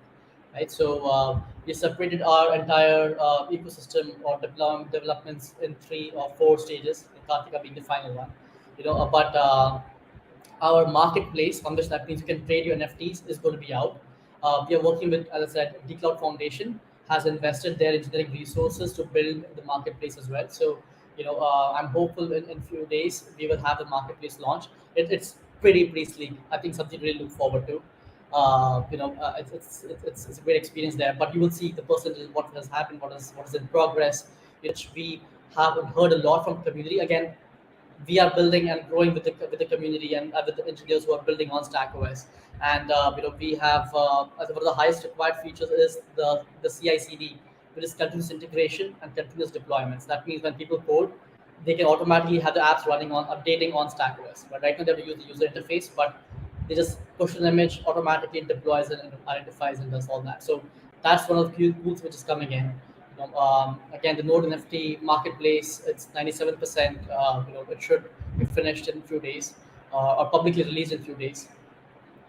Right, so we separated our entire ecosystem or developments in 3 or 4 stages. Kartika being the final one, but our marketplace on which that means you can trade your NFTs is going to be out. We are working with, as I said, the Cloud Foundation has invested their engineering resources to build the marketplace as well. So, I'm hopeful in few days we will have the marketplace launch. It's pretty sleek. I think something to really look forward to. It's a great experience there. But you will see the percentage, what has happened, what is in progress, which we haven't heard a lot from community. Again, we are building and growing with the community and with the engineers who are building on StackOS. And we have as one of the highest required features is the CI/CD, which is continuous integration and continuous deployments. That means when people code, they can automatically have the apps running on updating on StackOS. But right now they have to use the user interface, but they just push an image, automatically it deploys and identifies and does all that. So that's one of the few tools which is coming in. Again, the Node NFT marketplace, it's 97%. It should be finished in a few days or publicly released in a few days.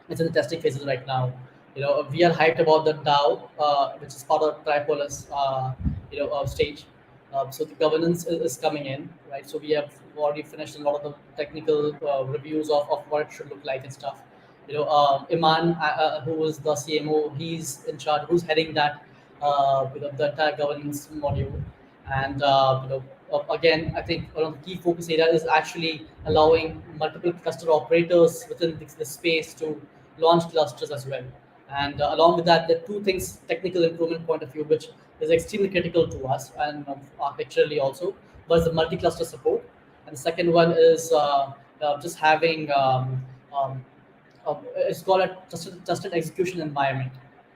It's in the testing phases right now. We are hyped about the DAO, which is part of Tripolis, stage. So the governance is coming in, right? So we have already finished a lot of the technical reviews of what it should look like and stuff. Iman, who is the CMO, he's in charge, who's heading that, the entire governance module. And again, I think one of the key focus areas is actually allowing multiple cluster operators within the space to launch clusters as well. And along with that, the two things, technical improvement point of view, which is extremely critical to us and architecturally also, was the multi-cluster support. And the second one is just having it's called a trusted execution environment,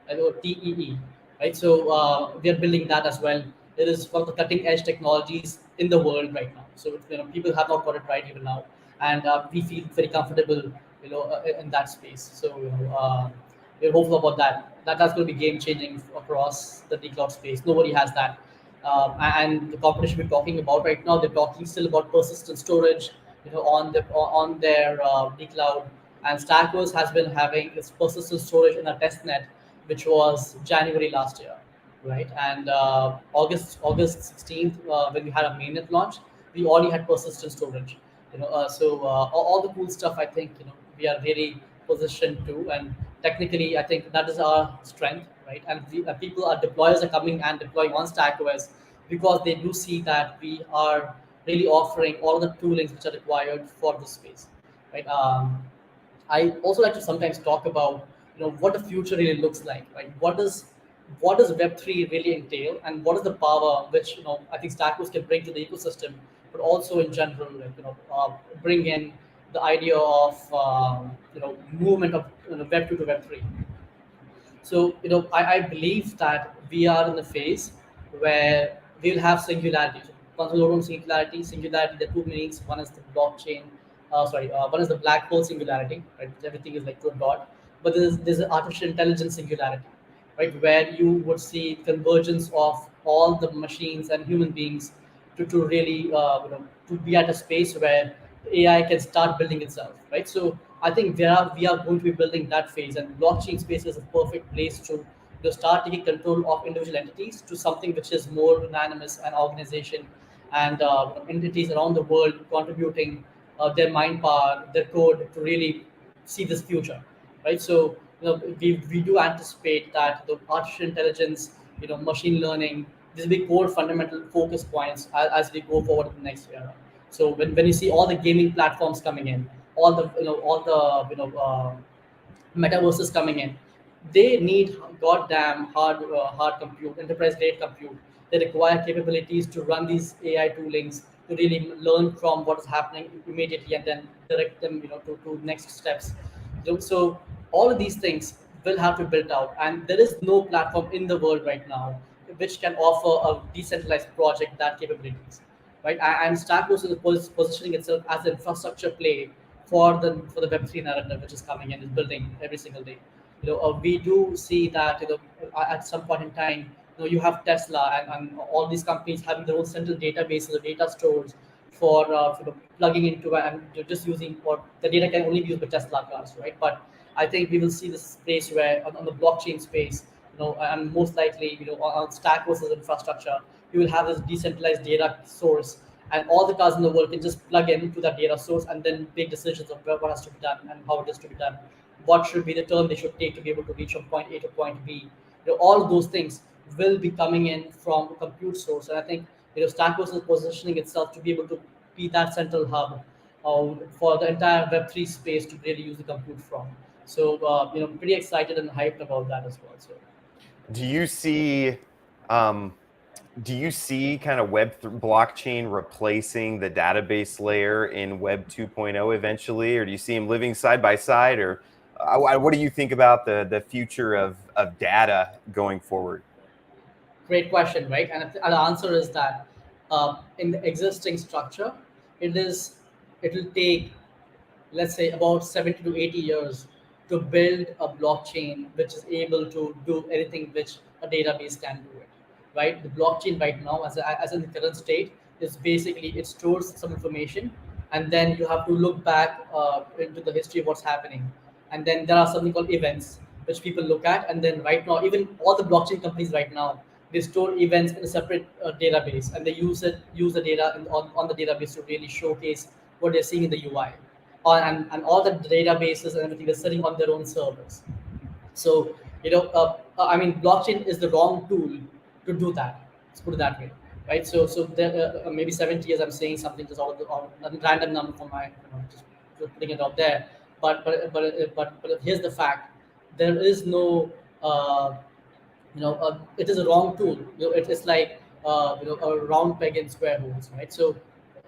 or TEE, right? So we are building that as well. It is one of the cutting edge technologies in the world right now. So people have not got it right even now, and we feel very comfortable, in that space. So we're hopeful about that. That's going to be game changing across the cloud space. Nobody has that. And the competition we're talking about right now, they're talking still about persistent storage, on their cloud. And StackOS has been having its persistent storage in a test net, which was January last year, right? And August 16th, when we had a mainnet launch, we already had persistent storage. All the cool stuff. I think we are really positioned to, and technically, I think that is our strength, right? And people are deployers are coming and deploying on StackOS because they do see that we are really offering all the toolings which are required for this space, right? I also like to sometimes talk about what the future really looks like, right? What does Web3 really entail, and what is the power which I think StackOS can bring to the ecosystem, but also in general, like bring in the idea of movement of Web2 to Web3. So I believe that we are in a phase where we'll have singularity. So once we go on singularity, there are two meanings. One is the blockchain. One is the black hole singularity, right? Everything is like to a dot. But there's an artificial intelligence singularity, right? Where you would see convergence of all the machines and human beings to really to be at a space where AI can start building itself, right? So I think we are going to be building that phase, and blockchain space is a perfect place to start taking control of individual entities to something which is more unanimous and organization, and entities around the world contributing their mind power, their code to really see this future, right? So we do anticipate that the artificial intelligence, machine learning, these will be core fundamental focus points as we go forward in the next era. So when you see all the gaming platforms coming in, all the metaverses coming in, they need goddamn hard compute, enterprise grade compute. They require capabilities to run these AI toolings to really learn from what is happening immediately and then direct them, to next steps. So all of these things will have to be built out, and there is no platform in the world right now which can offer a decentralized project that capabilities, right? And StackOS is positioning itself as an infrastructure play for the Web3 narrative, which is coming and is building every single day. We do see that at some point in time, you have Tesla and all these companies having their own central databases or data stores for plugging into and you're just using what the data can only be used by Tesla cars, right? But I think we will see this space where on the blockchain space, and most likely, on Stack versus infrastructure, you will have this decentralized data source, and all the cars in the world can just plug into that data source and then make decisions of what has to be done and how it is to be done. What should be the turn they should take to be able to reach from point A to point B? All of those things will be coming in from a compute source, and I think StackOS is positioning itself to be able to be that central hub for the entire Web3 space to really use the compute from. So pretty excited and hyped about that as well. So Do you see um, do you see kind of blockchain replacing the database layer in Web 2.0 eventually, or do you see them living side by side, or what do you think about the future of data going forward? great question, right? And the answer is that in the existing structure, it will take, let's say, about 70 to 80 years to build a blockchain which is able to do anything which a database can do it, right? The blockchain right now, as in the current state, is basically it stores some information, and then you have to look back into the history of what's happening, and then there are something called events which people look at, and then right now even all the blockchain companies right now, they store events in a separate database, and they use the data on the database to really showcase what they're seeing in the UI, and all the databases and everything is sitting on their own servers. So I mean, blockchain is the wrong tool to do that. Let's put it that way, right? So there, maybe 70 years. I'm saying something just out of a random number for my, just putting it out there. But here's the fact: there is no it is a wrong tool. It is like a round peg in square holes, right? So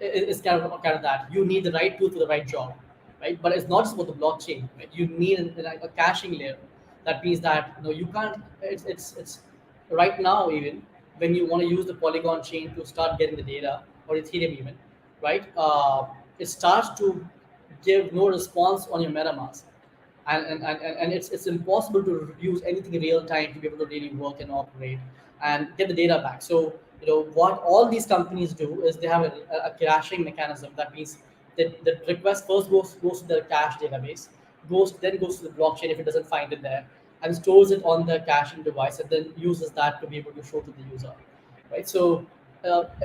it's kind of that you need the right tool for the right job, right? But it's not just about the blockchain, right? You need like a caching layer. That means that you can't. It's right now, even when you want to use the Polygon chain to start getting the data, or Ethereum even, right? It starts to give no response on your MetaMask, and it's impossible to use anything in real time to be able to really work and operate and get the data back. So what all these companies do is they have a caching mechanism. That means that the request first goes to the cache database, goes to the blockchain if it doesn't find it there, and stores it on the caching device, and then uses that to be able to show to the user, right? So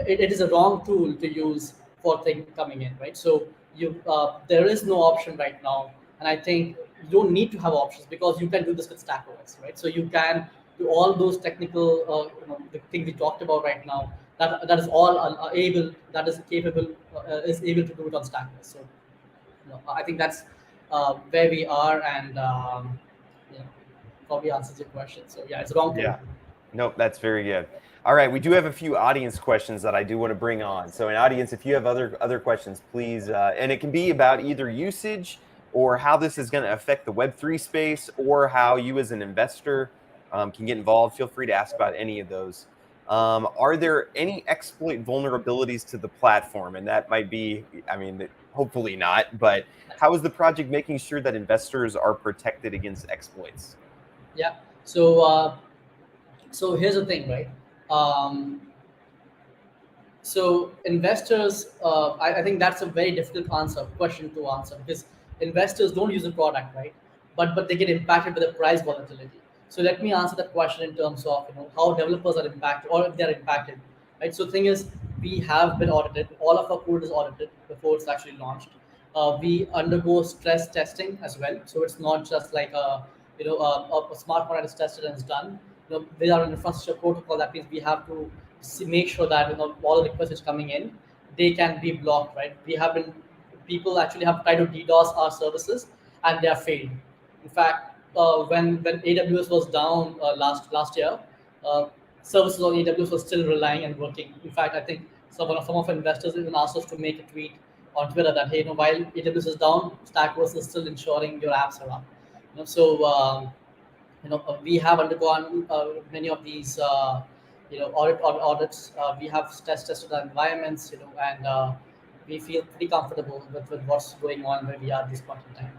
it is a wrong tool to use for thing coming in, right? So there is no option right now, and I think you don't need to have options because you can do this with StackOS, right? So you can do all those technical, the things we talked about right now. That is all able, that is able to do it on StackOS. So I think that's where we are, and you know, probably answers your question. So yeah, it's a wrong tool. Yeah. Nope, that's very good. All right, we do have a few audience questions that I do want to bring on. So, in audience, if you have other questions, please, and it can be about either usage or how this is going to affect the Web3 space, or how you as an investor can get involved. Feel free to ask about any of those. Are there any exploit vulnerabilities to the platform? And that might be, I mean, hopefully not, but how is the project making sure that investors are protected against exploits? Yeah. So here's the thing, right? Um, So investors, I think that's a very difficult question to answer, because investors don't use the product, right? But they get impacted by the price volatility. So let me answer that question in terms of how developers are impacted, or if they're impacted, right? So the thing is, we have been audited. All of our code is audited before it's actually launched. We undergo stress testing as well, so it's not just like a smart contract is tested and it's done. They are an infrastructure protocol. That means we have to make sure that all the requests which coming in, they can be blocked, right? We have been People actually have tried to DDoS our services, and they have failed. In fact, when AWS was down last year, uh, services on AWS were still relying and working. In fact, I think some of our investors even asked us to make a tweet on Twitter that, hey, while AWS is down, StackOS is still ensuring your apps are up. So we have undergone many of these audits. We have tested our environments, and we feel pretty comfortable with what's going on where we are at this point in time.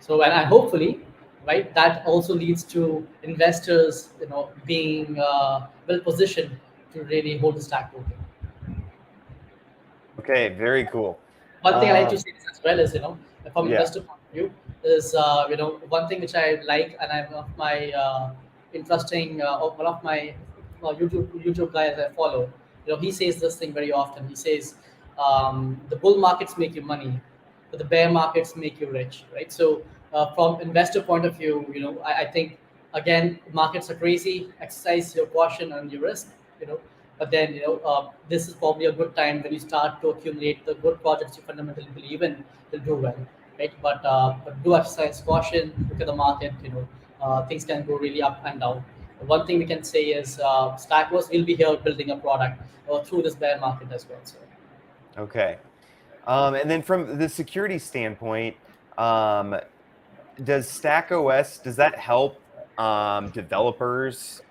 So, and hopefully, right, that also leads to investors, being well positioned to really hold the stack token. Okay, very cool. One thing I like to say this as well is, from Yeah. investor point of view, is one thing which I like, and I'm one of my interesting, one of my YouTube guys I follow. He says this thing very often. He says, the bull markets make you money, but the bear markets make you rich, right? So, from investor point of view, I think again markets are crazy. Exercise your caution and your risk, you know. But then, this is probably a good time when you start to accumulate the good projects you fundamentally believe in will do well, right? But do exercise caution. Look at the market. Things can go really up and down. One thing we can say is StackOS will be here building a product through this bear market as well. So Okay. And then from the security standpoint, um, does StackOS, does that help developers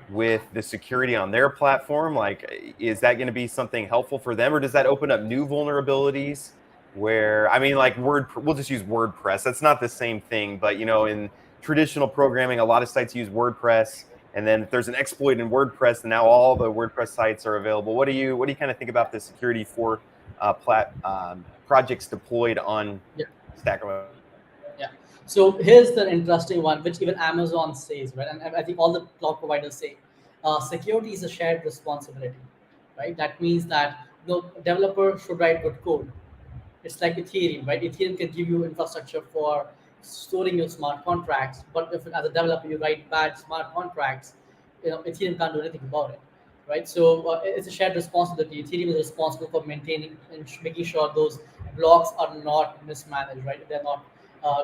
with the security on their platform? Like, is that going to be something helpful for them, or does that open up new vulnerabilities? Where, I mean, like we'll just use WordPress. That's not the same thing, but in traditional programming, a lot of sites use WordPress, and then if there's an exploit in WordPress, and now all the WordPress sites are available. What do you kind of think about the security for projects deployed on yeah. StackOS? Yeah. So here's the interesting one, which even Amazon says, right? And I think all the cloud providers say, security is a shared responsibility, right? That means that the developer should write good code. It's like Ethereum, right? Ethereum can give you infrastructure for storing your smart contracts, but if as a developer you write bad smart contracts, Ethereum can't do anything about it, right? So it's a shared responsibility. Ethereum is responsible for maintaining and making sure those blocks are not mismanaged, right? They're not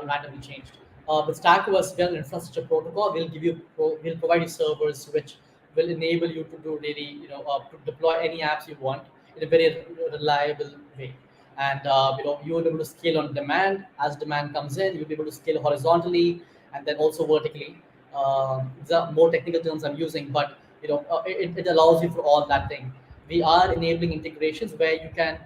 randomly changed. With StackOS, well, infrastructure protocol will provide you servers which will enable you to do really, to deploy any apps you want in a very reliable way. And you will be able to scale on demand. As demand comes in, you'll be able to scale horizontally and then also vertically. These are more technical terms I'm using, but it allows you for all that thing. We are enabling integrations where you can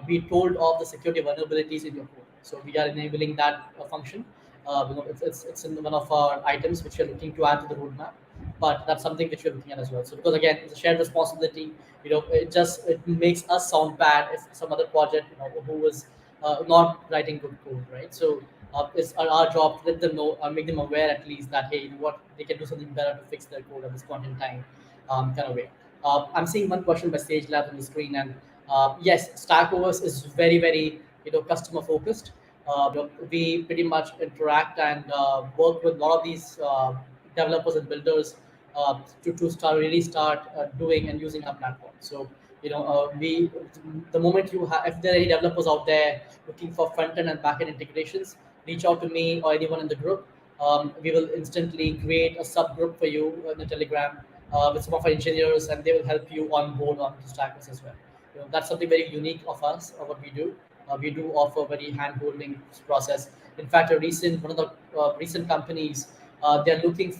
be told of the security vulnerabilities in your code. So we are enabling that function. It's in one of our items which we're looking to add to the roadmap, but that's something which we're looking at as well. So because again, it's a shared responsibility. It makes us sound bad if some other project who is not writing good code, right? So it's our job to let them know, make them aware at least that, hey, what, they can do something better to fix their code at this point in time, kind of way. I'm seeing one question by Stage Lab on the screen, and yes, StackOS is very, very customer focused. We pretty much interact and work with a lot of these developers and builders to start doing and using our platform. So we the moment if there are any developers out there looking for front end and back end integrations, reach out to me or anyone in the group. We will instantly create a subgroup for you in the Telegram with some of our engineers, and they will help you onboard onto StackOS as well. That's something very unique of us, what we do. We do offer very hand-holding process. In fact, one of the recent companies, they're looking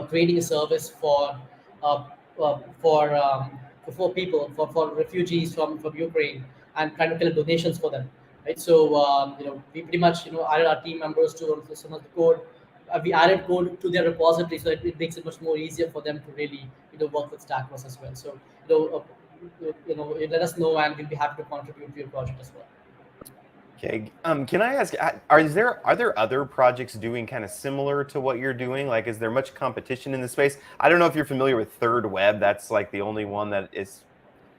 creating a service uh, for people, for refugees from Ukraine, and trying to collect donations for them, right? So we pretty much added our team members to some of the code. We added code to their repository, so it makes it much more easier for them to really work with StackOS as well. So let us know, and we'll be happy to contribute to your project as well. Okay. Can I ask, are there other projects doing kind of similar to what you're doing? Like, is there much competition in the space? I don't know if you're familiar with Third Web. That's like the only one that is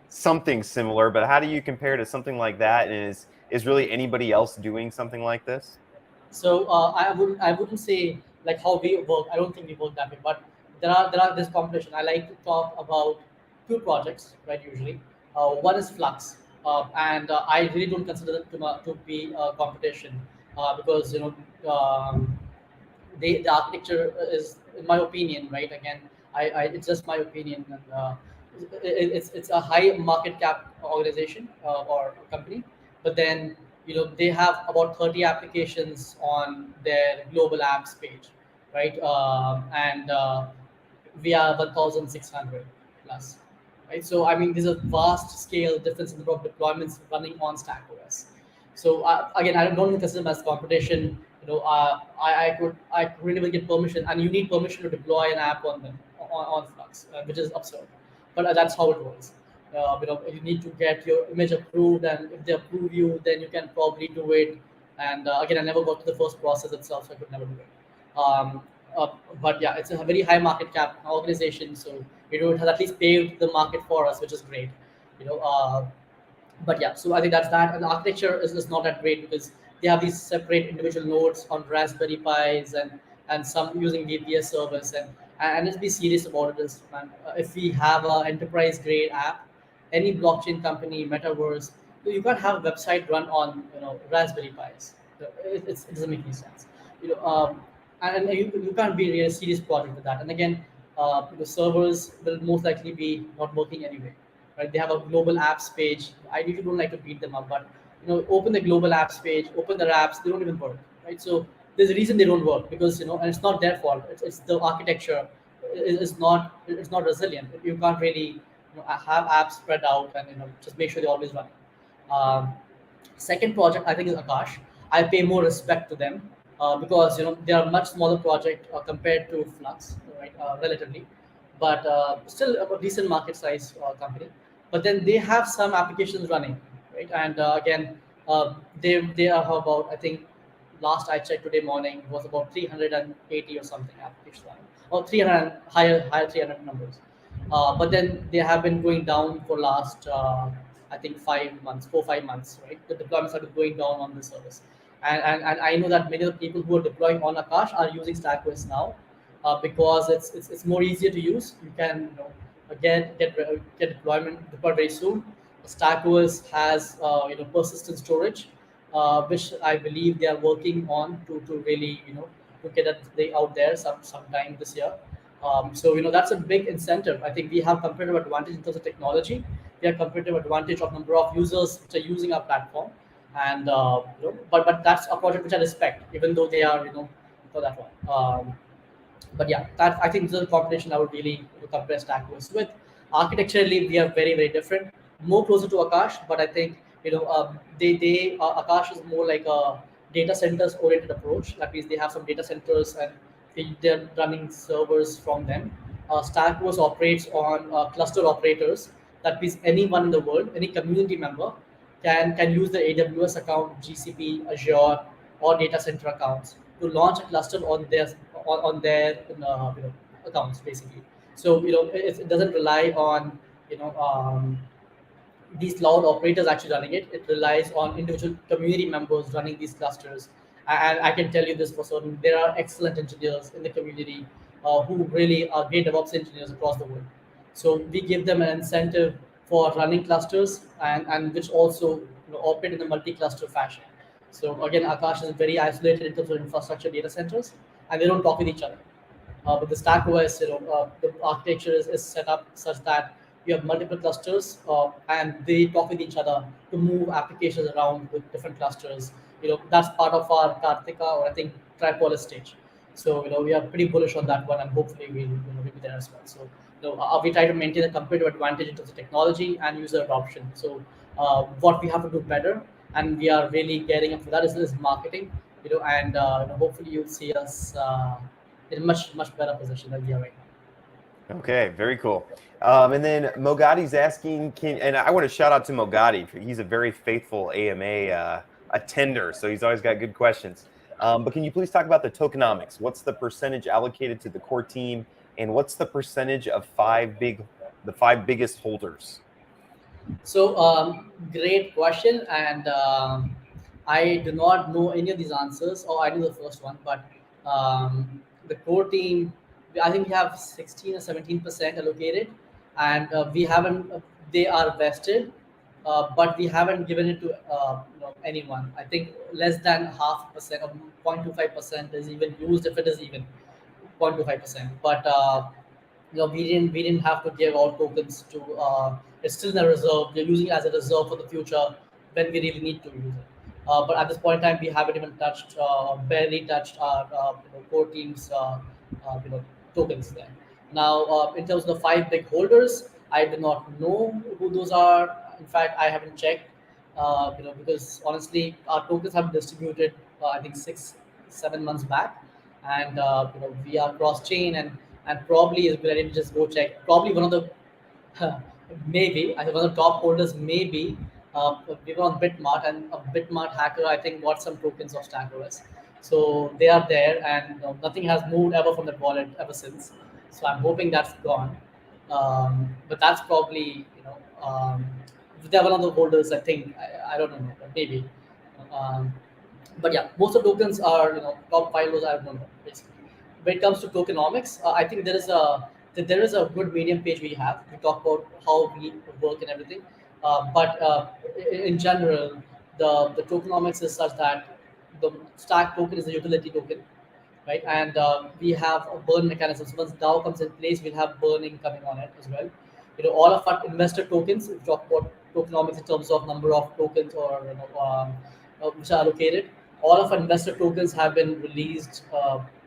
something similar, but how do you compare to something like that? And is really anybody else doing something like this? So I wouldn't say like how we work. I don't think we work that way. But there are this competition. I like to talk about two projects, right? Usually, one is Flux, and I really don't consider it to be a competition. because the architecture is, in my opinion, right? Again, it's just my opinion, and it's a high market cap organization or company, but then they have about 30 applications on their global apps page, right? And we are 1,600 plus, right? So I mean, there's a vast scale difference in the number of deployments running on StackOS. So again, I don't consider them as competition. I couldn't even get permission, and you need permission to deploy an app on them on Flux, which is absurd. But that's how it works. You need to get your image approved, and if they approve you, then you can probably do it. And again, I never got to the first process itself, so I could never do it. Um, uh, but yeah, it's a very high market cap organization, so it has at least paved the market for us, which is great. You know, but yeah, so I think that's that. And the architecture is not that great because they have these separate individual nodes on Raspberry Pis and some using VPS service, and let's be serious about it. Is man, if we have an enterprise grade app, any blockchain company, metaverse, you can't have a website run on Raspberry Pis. It doesn't make any sense. You know, you can't be a really serious project with that. And again, the servers will most likely be not working anyway, right? They have a global apps page. I usually don't like to beat them up, but open the global apps page, open their apps, they don't even work, right? So there's a reason they don't work because and it's not their fault. It's the architecture is not resilient. You can't really have apps spread out and just make sure they always run. Um, Second project I think is Akash. I pay more respect to them because they are a much smaller project compared to Flux, right? Relatively, but still a decent market size company. But then they have some applications running, right? And again, they are about, I think last I checked today morning was about 380 or something applications running, or 300 higher 300 numbers. But then they have been going down for last I think 5 months, 4 5 months, right? The deployments are going down on the service, and I know that many of the people who are deploying on Akash are using StackOS now because it's more easier to use. You can get deployment deployed very soon. StackOS has persistent storage, which I believe they are working on to really to get that out there sometime this year. So that's a big incentive. I think we have competitive advantage in terms of technology. We have competitive advantage of number of users which are using our platform, and but that's a project which I respect, even though they are for that one. But yeah, that I think this is a competition I would really compare StackOS with. Architecturally, we are very very different, more closer to Akash, but I think Akash is more like a data centers oriented approach. That means they have some data centers and they're running servers from them. StackOS operates on cluster operators. That means anyone in the world, any community member can use the AWS account, GCP, Azure, or data center accounts to launch a cluster on their accounts basically. So it doesn't rely on you know these cloud operators actually running it. It relies on individual community members running these clusters. And I can tell you this for certain: there are excellent engineers in the community who really are great DevOps engineers across the world. So we give them an incentive for running clusters and which also operate in a multi-cluster fashion. So again, Akash is very isolated in terms of infrastructure data centers, and they don't talk with each other. But the StackOS, the architecture is set up such that you have multiple clusters and they talk with each other to move applications around with different clusters. That's part of our Kartika, or I think Tripolis stage. So we are pretty bullish on that one, and hopefully we'll be there as well. So we try to maintain a competitive advantage in terms of technology and user adoption. So what we have to do better, and we are really getting up for that, is marketing. And hopefully you'll see us in a much better position than we are right now. Okay, very cool. And then Mogadi's asking, and I want to shout out to Mogadi. He's a very faithful AMA attender, so he's always got good questions. But can you please talk about the tokenomics? What's the percentage allocated to the core team, and what's the percentage of the five biggest holders? So, great question, and I do not know any of these answers, or I know the first one, but the core team, I think we have 16 or 17% allocated, and we haven't. They are vested, but we haven't given it to anyone. I think less than 0.5% or 0.25% is even used, if it is even 0.25%. But we didn't have to give out tokens to. It's still in a reserve. We're using it as a reserve for the future when we really need to use it. But at this point in time, we haven't even touched, barely touched our core teams, you know, tokens there. Now, in terms of the five big holders, I do not know who those are. In fact, I haven't checked. Because honestly, our tokens have been distributed, I think 6, 7 months back, and we are cross chain, and probably is ready to just go check. Probably one of the maybe I think one of the top holders maybe we were on Bitmart, and a Bitmart hacker I think got some tokens of StackOS, so they are there, and nothing has moved ever from that wallet ever since. So I'm hoping that's gone, but that's probably they're one of the holders. I think I don't know, but maybe. Um, but yeah, most of the tokens are top five holders. I don't know basically. When it comes to tokenomics, I think there is a good medium page we have. We talk about how we work and everything, but in general, the tokenomics is such that the stack token is a utility token, right? And we have a burn mechanism. So once DAO comes in place, we'll have burning coming on it as well. All of our investor tokens, we talk about tokenomics in terms of number of tokens or which are allocated. All of our investor tokens have been released.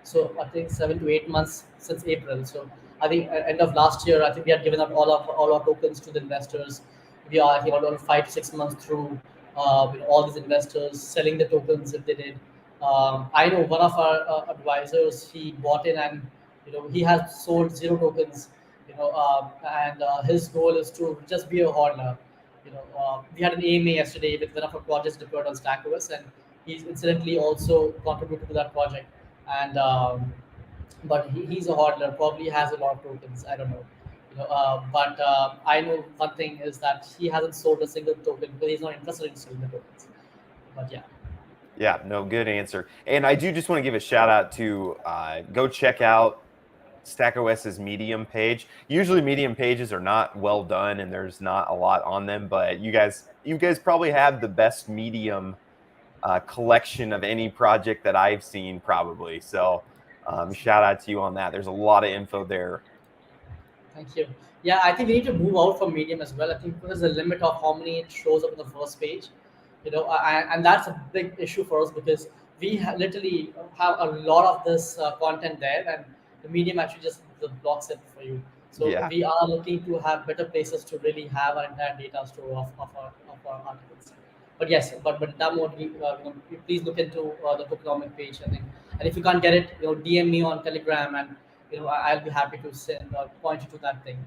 So I think 7 to 8 months since April. So I think at end of last year, I think we had given out all our tokens to the investors. We are, 5 to 6 months through all these investors selling the tokens if they did. I know one of our advisors, he bought in, and he has sold zero tokens. And his goal is to just be a hoarder. We had an AMA yesterday with one of our projects deployed on StackOS, and he's incidentally also contributed to that project. And but he's a hodler, probably has a lot of tokens. I don't know. But I know one thing is that he hasn't sold a single token because he's not interested in selling the tokens. But yeah. Yeah, no, good answer. And I do just want to give a shout out to go check out StackOS's Medium page. Usually Medium pages are not well done and there's not a lot on them, but you guys probably have the best Medium collection of any project that I've seen probably. So shout out to you on that. There's a lot of info there. Thank you. Yeah, I think we need to move out from Medium as well. I think there's a limit of how many it shows up in the first page, and that's a big issue for us because we literally have a lot of this content there, and the Medium actually just blocks it for you. So Yeah. we are looking to have better places to really have our entire data store of our articles. But yes, but that mode, you please look into the tokenomic page. I think, and if you can't get it, DM me on Telegram, and I'll be happy to send or point you to that thing.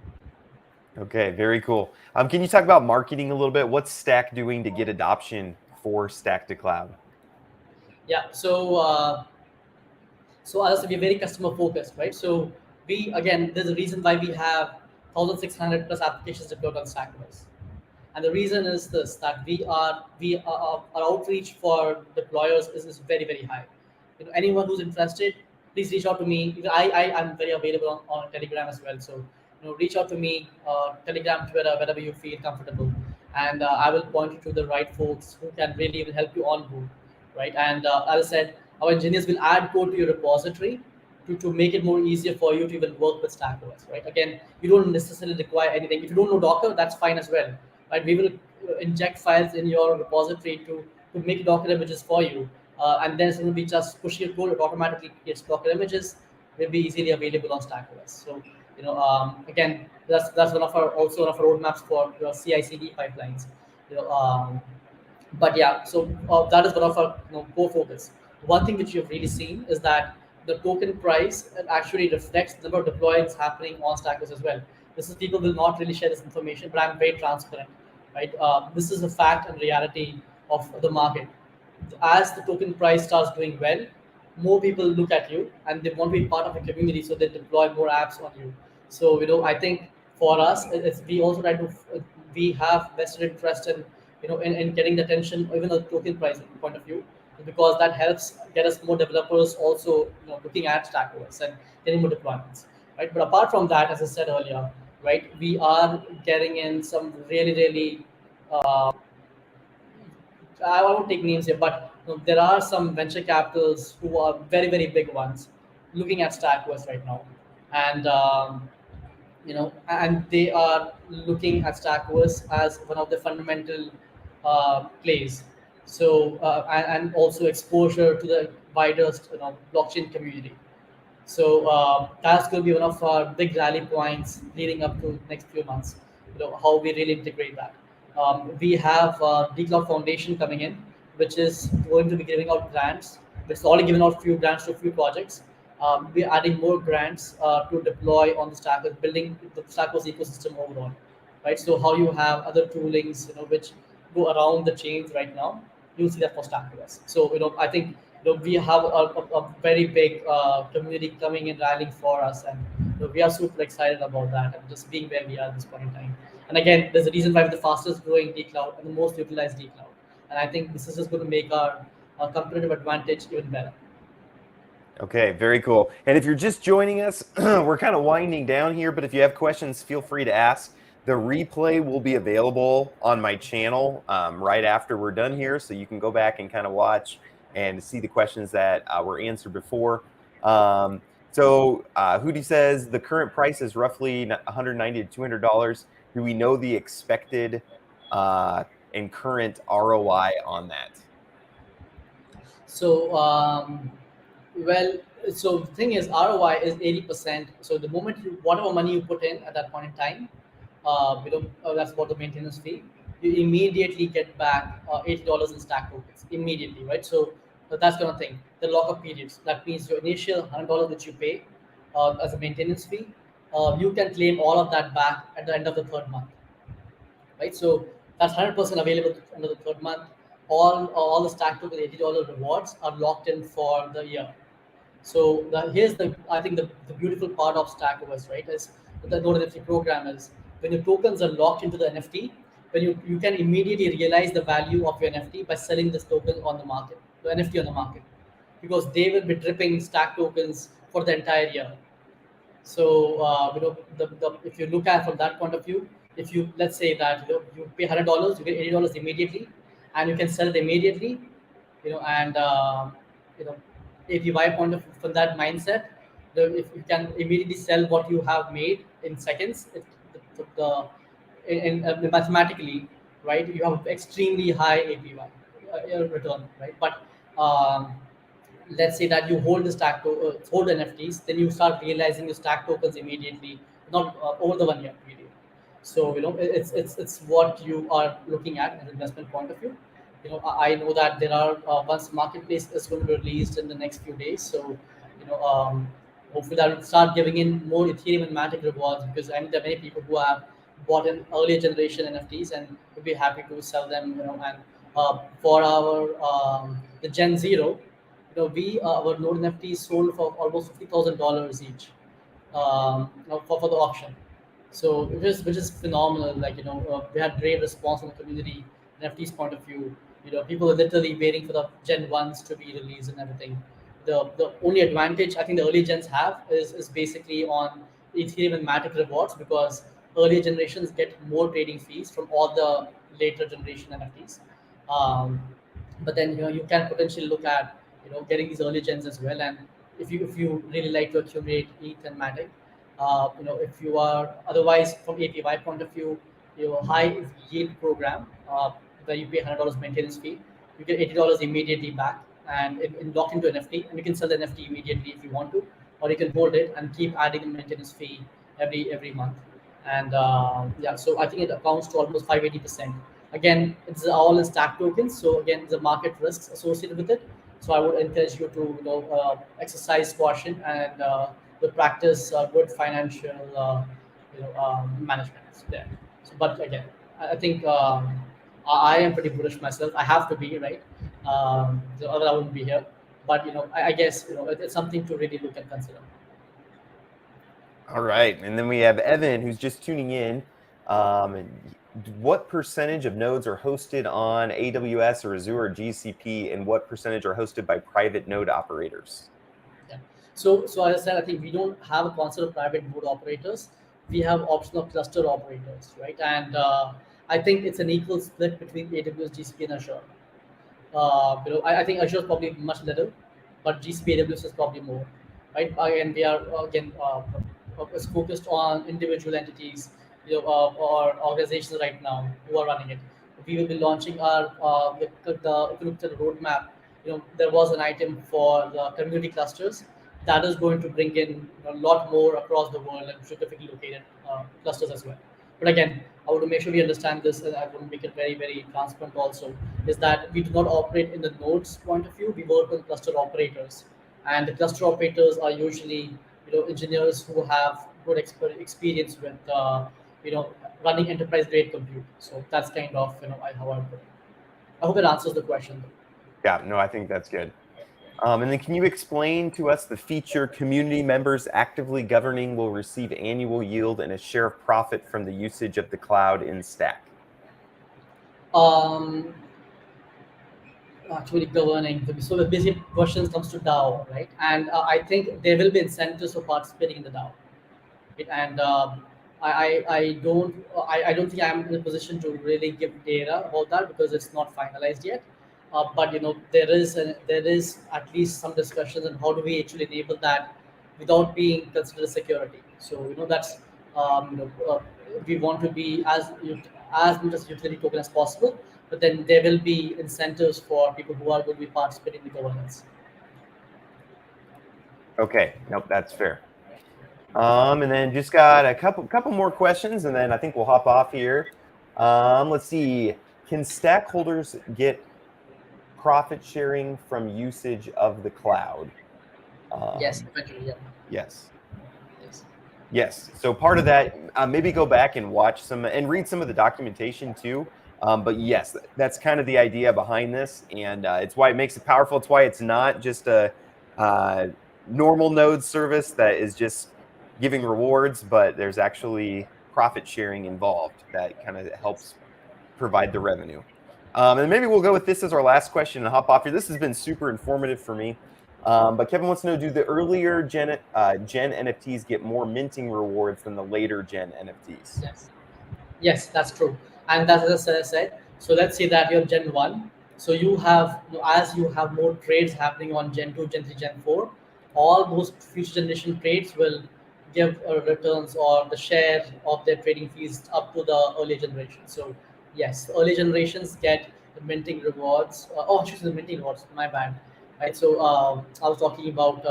Okay, very cool. Can you talk about marketing a little bit? What's Stack doing to get adoption for Stack to Cloud? Yeah. So as we're very customer focused, right? So we again, there's a reason why we have 1,600 plus applications deployed on StackOS. And the reason is this, that our outreach for deployers is very, very high. Anyone who's interested, please reach out to me. I'm very available on Telegram as well. So reach out to me, Telegram, Twitter, wherever you feel comfortable, and I will point you to the right folks who can really even help you onboard, right? And as I said, our engineers will add code to your repository to make it more easier for you to even work with StackOS, right? Again, you don't necessarily require anything. If you don't know Docker, that's fine as well, right? We will inject files in your repository to make Docker images for you, and then it's going to be just pushing your code. It automatically gets Docker images, will be easily available on StackOS. So again, that's one of our roadmaps for your CI/CD pipelines. You know, um, but yeah, so that is one of our core focus. One thing which you've really seen is that the token price actually reflects the number of deployments happening on StackOS as well. This is, people will not really share this information, but I'm very transparent, right? This is a fact and reality of the market. As the token price starts doing well, more people look at you and they want to be part of a community, so they deploy more apps on you. So I think for us, we also try to we have vested interest in in getting the attention, even the token price point of view, because that helps get us more developers also looking at StackOS and getting more deployments, right? But apart from that, as I said earlier, right, we are getting in some really, really uh, I won't take names here, but there are some venture capitals who are very, very big ones looking at StackOS right now. And and they are looking at StackOS as one of the fundamental plays. So and also exposure to the wider blockchain community. So that's going to be one of our big rally points leading up to next few months. How we really integrate that. We have DCloud Foundation coming in, which is going to be giving out grants. It's already given out few grants to a few projects. We're adding more grants to deploy on the Stack, building the StackOS ecosystem overall, right? So how you have other toolings, which go around the chains right now, you'll see that for StackOS. So I think we have a very big community coming and rallying for us, and we are super excited about that and just being where we are at this point in time. And again, there's a reason why we're the fastest growing D cloud and the most utilized D cloud, and I think this is just going to make our competitive advantage even better. Okay, very cool. And if you're just joining us, we're kind of winding down here, but if you have questions, feel free to ask. The replay will be available on my channel right after we're done here, so you can go back and kind of watch and see the questions that were answered before. So Hootie says the current price is roughly $190 to $200. Do we know the expected and current ROI on that? So, well, so the thing is, ROI is 80%. So the moment whatever money you put in at that point in time, that's about the maintenance fee. You immediately get back $80 in stack tokens immediately, right? So that's kind of thing. The lockup periods. That means your initial $100 that you pay as a maintenance fee, you can claim all of that back at the end of the third month, right? So that's 100% available under the third month. All the stack token $80 rewards are locked in for the year. So here's the I think the beautiful part of StackOS, right? Is the Node NFT program is when your tokens are locked into the NFT, when you can immediately realize the value of your NFT by selling this token on the market, the NFT on the market, because they will be dripping stack tokens for the entire year. So if you look at from that point of view, if you let's say that you pay $100, you get $80 immediately, and you can sell it immediately, and you know if you buy point of from that mindset, if you can immediately sell what you have made in seconds, mathematically, right, you have extremely high APY return, right? But let's say that you hold the hold NFTs, then you start realizing your stack tokens immediately, not over the 1 year period. So it's what you are looking at an investment point of view. I know that there are once marketplace is going to be released in the next few days, so hopefully that will start giving in more Ethereum and Matic rewards, because I mean there are many people who have bought in earlier generation NFTs and would be happy to sell them. And for our the Gen Zero, we our Node NFTs sold for almost $50,000 each, for the auction. So which is phenomenal. Like we had great response from the community, NFTs point of view. People are literally waiting for the Gen ones to be released and everything. The only advantage I think the early gens have is basically on Ethereum and Matic rewards, because earlier generations get more trading fees from all the later generation NFTs. Um, but then you can potentially look at getting these early gens as well. And if you really like to accumulate ETH and Matic, if you are otherwise from APY point of view, your high yield program, where you pay $100 maintenance fee, you get $80 immediately back and locked into NFT, and you can sell the NFT immediately if you want to, or you can hold it and keep adding the maintenance fee every month. And yeah, so I think it accounts to almost 580%. Again, it's all in stack tokens, so again, the market risks associated with it. So I would encourage you to exercise caution and practice good financial management there. So, but again, I think I am pretty bullish myself. I have to be, right. So otherwise I wouldn't be here. But I guess it's something to really look and consider. All right, and then we have Evan, who's just tuning in. What percentage of nodes are hosted on AWS or Azure or GCP, and what percentage are hosted by private node operators? Yeah. So as I said, I think we don't have a concept of private node operators. We have optional cluster operators, right? And I think it's an equal split between AWS, GCP, and Azure. I think Azure is probably much little, but GCP AWS is probably more, right? Again, we are is focused on individual entities, or organizations right now who are running it. We will be launching our if you look at the roadmap, there was an item for the community clusters that is going to bring in a lot more across the world and geographically located clusters as well. But again, I want to make sure we understand this, and I want to make it very, very transparent also, is that we do not operate in the nodes point of view. We work with cluster operators. And the cluster operators are usually, engineers who have good experience with, you know, running enterprise grade compute. So that's kind of, how I put it. I hope it answers the question. Yeah, no, I think that's good. And then can you explain to us the feature community members actively governing will receive annual yield and a share of profit from the usage of the cloud in Stack? Um, Actually governing. So the basic questions comes to DAO, right? And I think there will be incentives for participating in the DAO. Right? And I don't think I'm in a position to really give data about that because it's not finalized yet. But there is at least some discussions on how do we actually enable that without being considered security. So that's we want to be as much as utility token as possible, but then there will be incentives for people who are going to be participating in the governance. Okay, nope, that's fair. And then just got a couple more questions, and then I think we'll hop off here. Let's see. Can stakeholders get profit sharing from usage of the cloud? Yes, eventually, yeah. Yes. Yes. Yes. So part of that, maybe go back and watch some and read some of the documentation too. But yes, that's kind of the idea behind this, and it's why it makes it powerful. It's why it's not just a normal node service that is just giving rewards, but there's actually profit sharing involved that kind of helps provide the revenue. And maybe we'll go with this as our last question and hop off here. This has been super informative for me. But Kevin wants to know, do the earlier gen NFTs get more minting rewards than the later gen NFTs? Yes. Yes, that's true. And that's as I said. So let's say that you're Gen 1. So you have, as you have more trades happening on Gen 2, Gen 3, Gen 4, all those future generation trades will give returns or the share of their trading fees up to the early generation. So yes, the early generations get the minting rewards. Actually, the minting rewards, my bad. Right. So I was talking about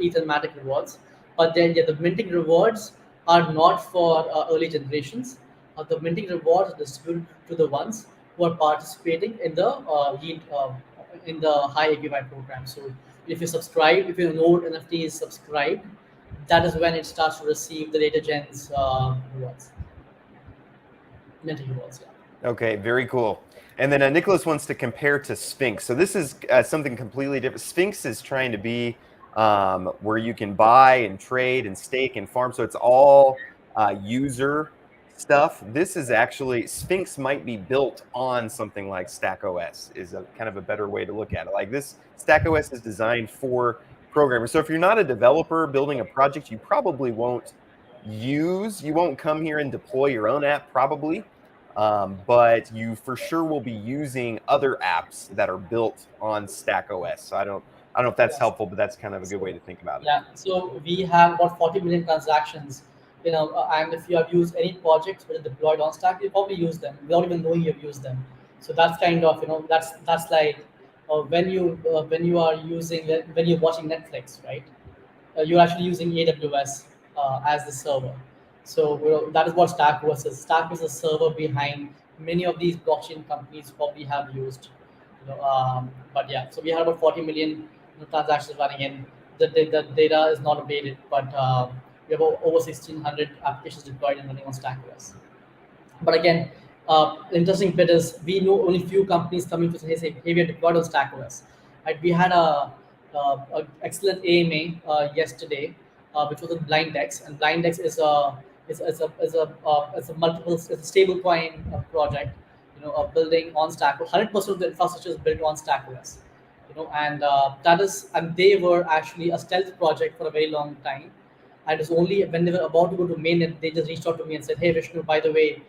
Ethermatic rewards. But then, yeah, the minting rewards are not for early generations. The minting rewards are distributed to the ones who are participating in the yield in the high APY program. So if you subscribe, if your node NFT is subscribed, that is when it starts to receive the data gens rewards, minting rewards. Yeah. Okay, very cool. And then Nicholas wants to compare to Sphinx. So this is something completely different. Sphinx is trying to be where you can buy and trade and stake and farm. So it's all user stuff. This is actually, Sphinx might be built on something like StackOS is a kind of a better way to look at it. Like this, StackOS is designed for programmers. So if you're not a developer building a project, you probably won't you won't come here and deploy your own app probably. But you for sure will be using other apps that are built on StackOS. So I don't know if that's Yes. helpful, but that's kind of a good way So, to think about it. yeah, so we have about 40 million transactions, and if you have used any projects which are deployed on Stack, you probably use them without even knowing you've used them. So that's kind of, that's like when you are using when you're watching Netflix, right? You're actually using AWS as the server. So that is what StackOS is. Stack is the server behind many of these blockchain companies probably have used. But yeah, so we have about 40 million transactions running in. The data is not updated, but we have over 1,600 applications deployed and running on StackOS. But again, interesting bit is we know only few companies coming to say, hey, we are deployed on StackOS. Right? We had a excellent AMA yesterday, which was on BlindX, and BlindX is a multiple it's a stable coin project, building on Stack. 100% of the infrastructure is built on StackOS. And that is, and they were actually a stealth project for a very long time. And it's only when they were about to go to mainnet, they just reached out to me and said, "Hey, Vishnu, by the way,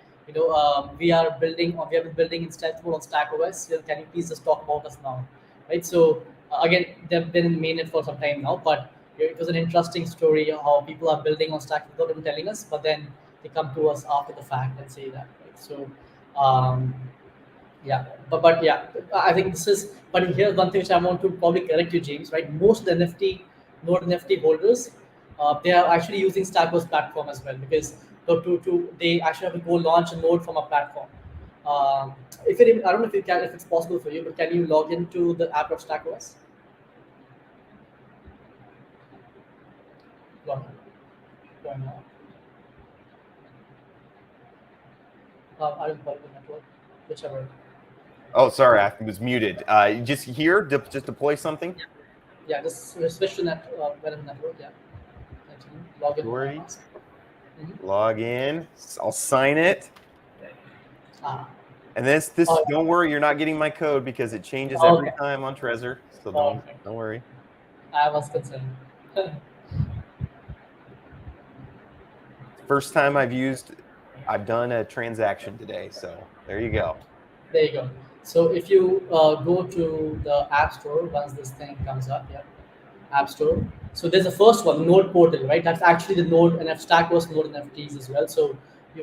we are building, or we have been building in stealth mode on StackOS. Can you please just talk about us now, right? So again, they've been in mainnet for some time now, but it was an interesting story how people are building on Stack without even telling us, but then they come to us after the fact and say that, right? So um, yeah, but yeah, I think this is. But here's one thing which I want to probably correct you, James. Right, most of the Node NFT holders, they are actually using StackOS platform as well, because they actually have to go launch a node from a platform. If it, I don't know if if it's possible for you, but can you log into the app of StackOS? Log in. Log in now. I don't follow the network, whichever. Oh, sorry, I was muted. Just here, just deploy something. Yeah, just switch to whatever network. Yeah, continue. Log in. Story, Mhm. log in. I'll sign it. Ah, And this oh, don't worry, you're not getting my code because it changes every okay. time on Trezor. So Perfect. don't worry. I was concerned. There First time I've done a transaction today. So there you go. you go. So if you go to the App Store once this thing comes up, yeah, App Store. So there's the first one, Node Portal, right? That's actually the Node NF StackOS Node NFTs as well. So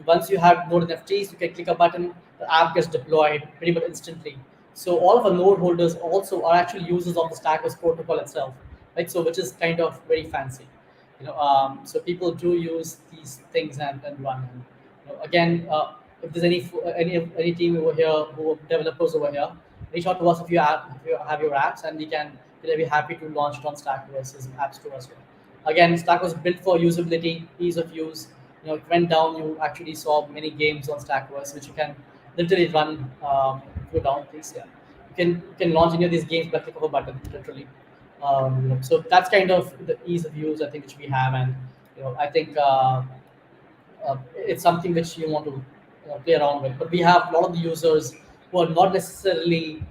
once you have Node NFTs, you can click a button, the app gets deployed pretty much instantly. So all of our node holders also are actually users of the StackOS protocol itself, right? So which is kind of very fancy. So people do use these things and run. And, again, if there's any team over here who are developers over here, reach out to us if you have your apps, and we can be happy to launch it on StackOS App Store as well. Again, Stack was built for usability, ease of use. It went down. You actually saw many games on StackOS, which you can literally run. Go down, please. Yeah, you can launch any of these games by click of a button, literally. So that's kind of the ease of use I think which we have, and I think it's something which you want to play around with. But we have a lot of the users who are not necessarily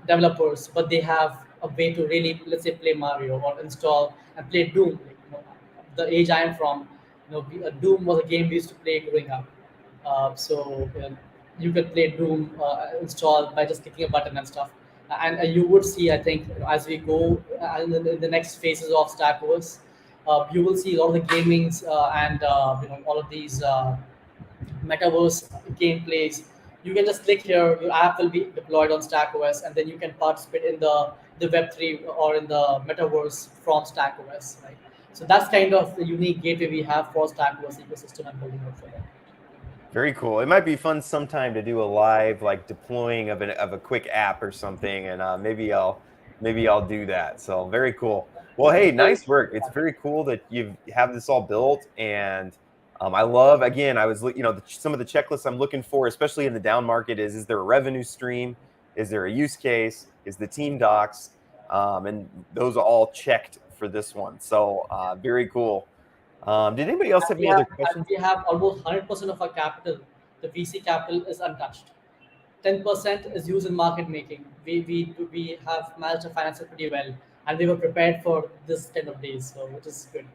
developers, but they have a way to really, let's say, play Mario or install and play Doom. The age I am from, Doom was a game we used to play growing up. So you could play Doom install by just clicking a button and stuff. And you would see, I think, as we go in the next phases of StackOS, you will see a lot of the gamings and all of these metaverse gameplays. You can just click here, your app will be deployed on StackOS, and then you can participate in the Web3 or in the metaverse from StackOS, right? So that's kind of the unique gateway we have for StackOS ecosystem and building out for that. Very cool. It might be fun sometime to do a live like deploying of a quick app or something, and maybe I'll do that. So very cool. Well, hey, nice work. It's very cool that you have this all built, and I love. Again, I was some of the checklists I'm looking for, especially in the down market, is there a revenue stream? Is there a use case? Is the team docs? And those are all checked for this one. So very cool. Did anybody else have any other questions? We have almost 100% of our capital. The VC capital is untouched. 10% is used in market making. We have managed to finance it pretty well, and we were prepared for this kind of days, so which is good.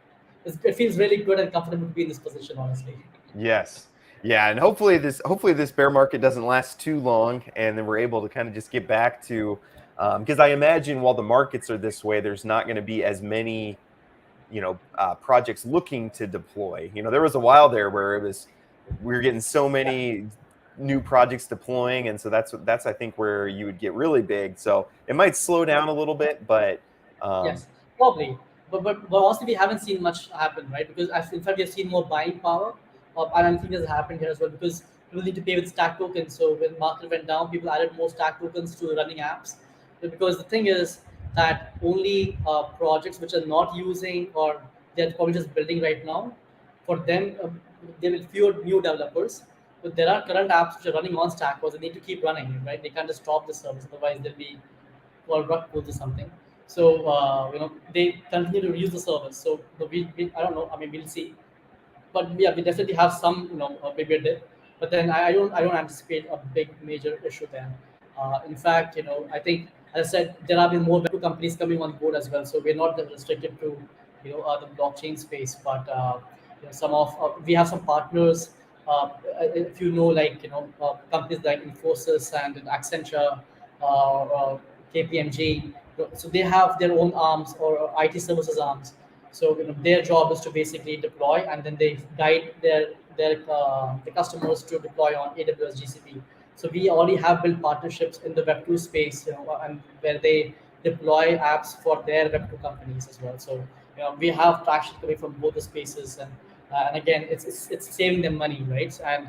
It feels really good and comfortable to be in this position, honestly. Yes. Yeah, and hopefully this bear market doesn't last too long, and then we're able to kind of just get back to because I imagine while the markets are this way, there's not going to be as many projects looking to deploy. There was a while there where we were getting so many new projects deploying, and so that's I think where you would get really big. So it might slow down a little bit, but Yes, probably. But honestly, we haven't seen much happen, right? Because in fact, we have seen more buying power. And I think has happened here as well because people need to pay with stack tokens. So when market went down, people added more stack tokens to running apps. Because the thing is that only projects which are not using or they're probably just building right now, for them, there will fewer new developers. But there are current apps which are running on Stack because they need to keep running, right? They can't just stop the service, otherwise they'll be or rug pulls or something. So they continue to use the service. So we I don't know. I mean, we'll see. But yeah, we definitely have some maybe a dip. But then I don't anticipate a big major issue there. In fact, I think as I said, there have been more Web2 companies coming on board as well. So we're not that restricted to the blockchain space, but some of we have some partners if you know, like, companies like Infosys and Accenture, KPMG, so they have their own arms or IT services arms. So their job is to basically deploy, and then they guide their the customers to deploy on AWS GCP. So we already have built partnerships in the Web2 space, and where they deploy apps for their Web2 companies as well. So we have traction coming from both the spaces, and again, it's saving them money, right? And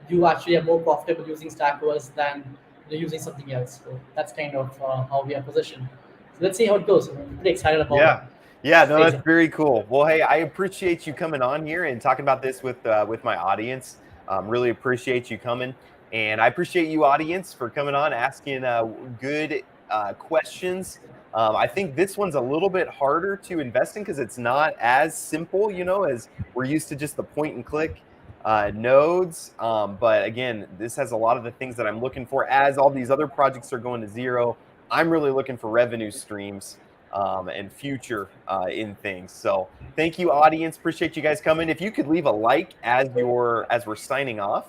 you actually are more profitable using StackOS than using something else. So that's kind of how we are positioned. So let's see how it goes. I'm pretty excited about Yeah. Yeah, no, phase. that's very cool. Well, hey, I appreciate you coming on here and talking about this with my audience. Really appreciate you coming, and I appreciate you, audience, for coming on, asking good questions. I think this one's a little bit harder to invest in because it's not as simple, as we're used to just the point and click nodes. But again, this has a lot of the things that I'm looking for. As all these other projects are going to zero, I'm really looking for revenue streams and future in things. So thank you, audience. Appreciate you guys coming. If you could leave a like as we're signing off,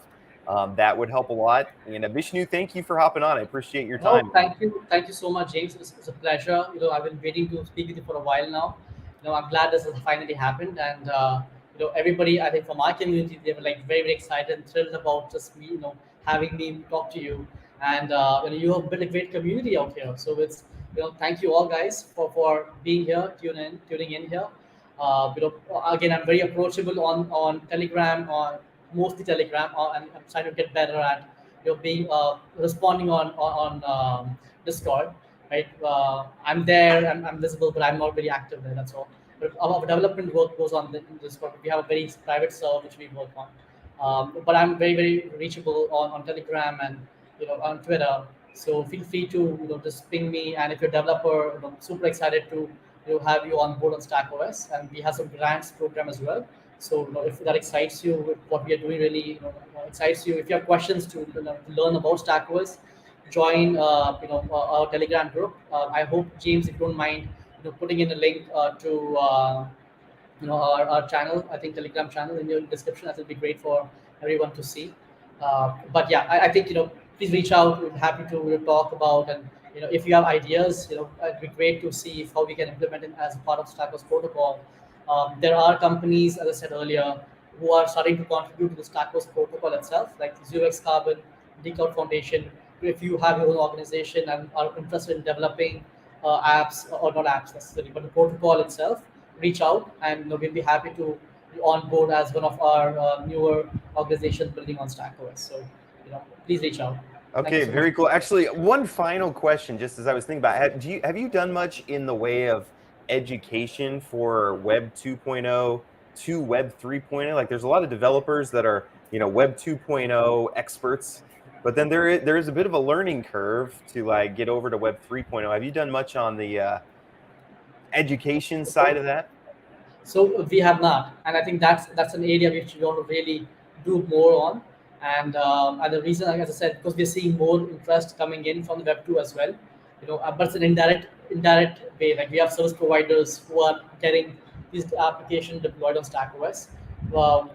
that would help a lot. And Vishnu, thank you for hopping on. I appreciate your No, time. thank you so much, James. It's a pleasure. I've been waiting to speak with you for a while now. I'm glad this has finally happened, and everybody, I think, from our community, they were like very, very excited and thrilled about just me, having me talk to you, and you have built a great community out here. So it's, thank you all guys for being here, tuning in here. Again, I'm very approachable on Telegram, or mostly Telegram, and I'm trying to get better at being responding on Discord, right? I'm there, I'm visible, but I'm not very active there. That's all. But our development work goes on in Discord. We have a very private server which we work on. But I'm very, very reachable on Telegram and on Twitter. So feel free to just ping me. And if you're a developer, super excited to have you on board on StackOS, and we have some grants program as well. So if that excites you, what we are doing really excites you. If you have questions to learn about StackOS, join our Telegram group. I hope, James, if you don't mind, putting in a link to our channel, I think Telegram channel, in your description. That will be great for everyone to see. But yeah, I think please reach out. We're happy to talk about, and if you have ideas, it'd be great to see if how we can implement it as part of StackOS protocol. There are companies, as I said earlier, who are starting to contribute to the StackOS protocol itself, like 0x Carbon, Decode Foundation. If you have your own organization and are interested in developing apps, or not apps necessarily, but the protocol itself, reach out, and we'll be happy to be on board as one of our newer organizations building on StackOS. So, please reach out. Thank you Okay, so much. very cool. Actually, one final question, just as I was thinking about, have you done much in the way of education for Web 2.0 to Web 3.0? Like, there's a lot of developers that are, Web 2.0 experts, but then there is a bit of a learning curve to like get over to Web 3.0. Have you done much on the education side of that? So we have not, and I think that's an area which we want to really do more on. And the reason, like, as I said, because we're seeing more interest coming in from the Web2 as well. But it's an indirect way. Like, we have service providers who are getting these applications deployed on StackOS.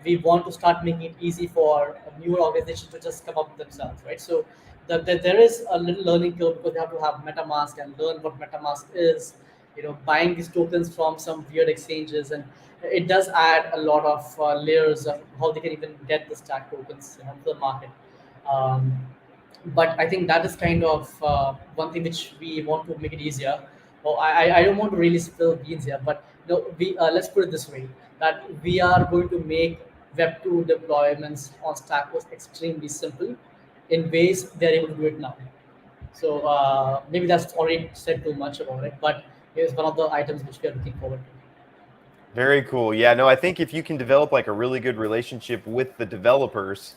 We want to start making it easy for newer organizations to just come up with themselves, right? So there is a little learning curve, because they have to have MetaMask and learn what MetaMask is, buying these tokens from some weird exchanges, and it does add a lot of layers of how they can even get the stack tokens to the market. um, but I think that is kind of one thing which we want to make it easier. I don't want to really spill beans here, but we let's put it this way, that we are going to make Web2 deployments on StackOS extremely simple in ways they're able to do it now. So maybe that's already said too much about it, but here's one of the items which we are looking forward to. Very cool. Yeah, no, I think if you can develop like a really good relationship with the developers,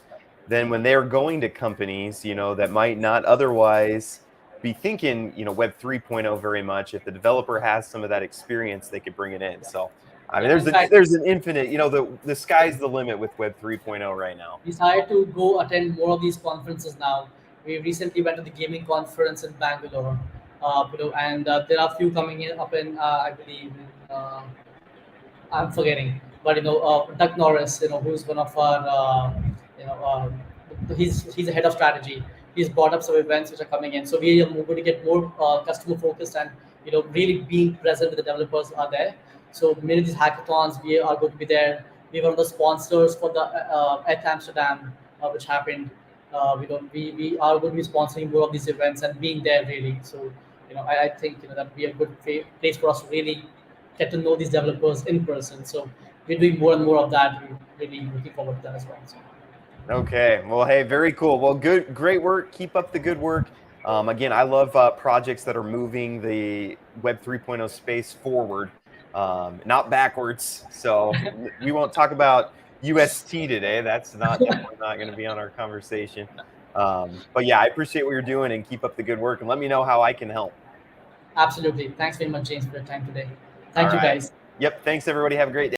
then when they're going to companies, that might not otherwise be thinking, Web 3.0 very much, if the developer has some of that experience, they could bring it in. Yeah, So, I mean, yeah. In fact, there's an infinite, the sky's the limit with Web 3.0 right now. we decided to go attend more of these conferences now. We recently went to the gaming conference in Bangalore, and there are a few coming in up in I believe in, I'm forgetting. But Doug Norris, who's one of our you know he's a head of strategy. He's brought up some events which are coming in, so we are going to get more customer focused, and really being present with the developers are there. So many of these hackathons, we are going to be there. We were one of the sponsors for the at Amsterdam, which happened. We are going to be sponsoring more of these events and being there really. So I think that would be a good place for us to really get to know these developers in person. So we're doing more and more of that. We're really looking forward to that as well. So. Okay. Well, hey, very cool. Well, great work. Keep up the good work. Again, I love projects that are moving the Web 3.0 space forward, not backwards. So we won't talk about UST today. That's definitely not going to be on our conversation. But yeah, I appreciate what you're doing and keep up the good work. And let me know how I can help. Absolutely. Thanks very much, James, for your time today. All Thank you, right. guys. Yep. Thanks, everybody. Have a great day.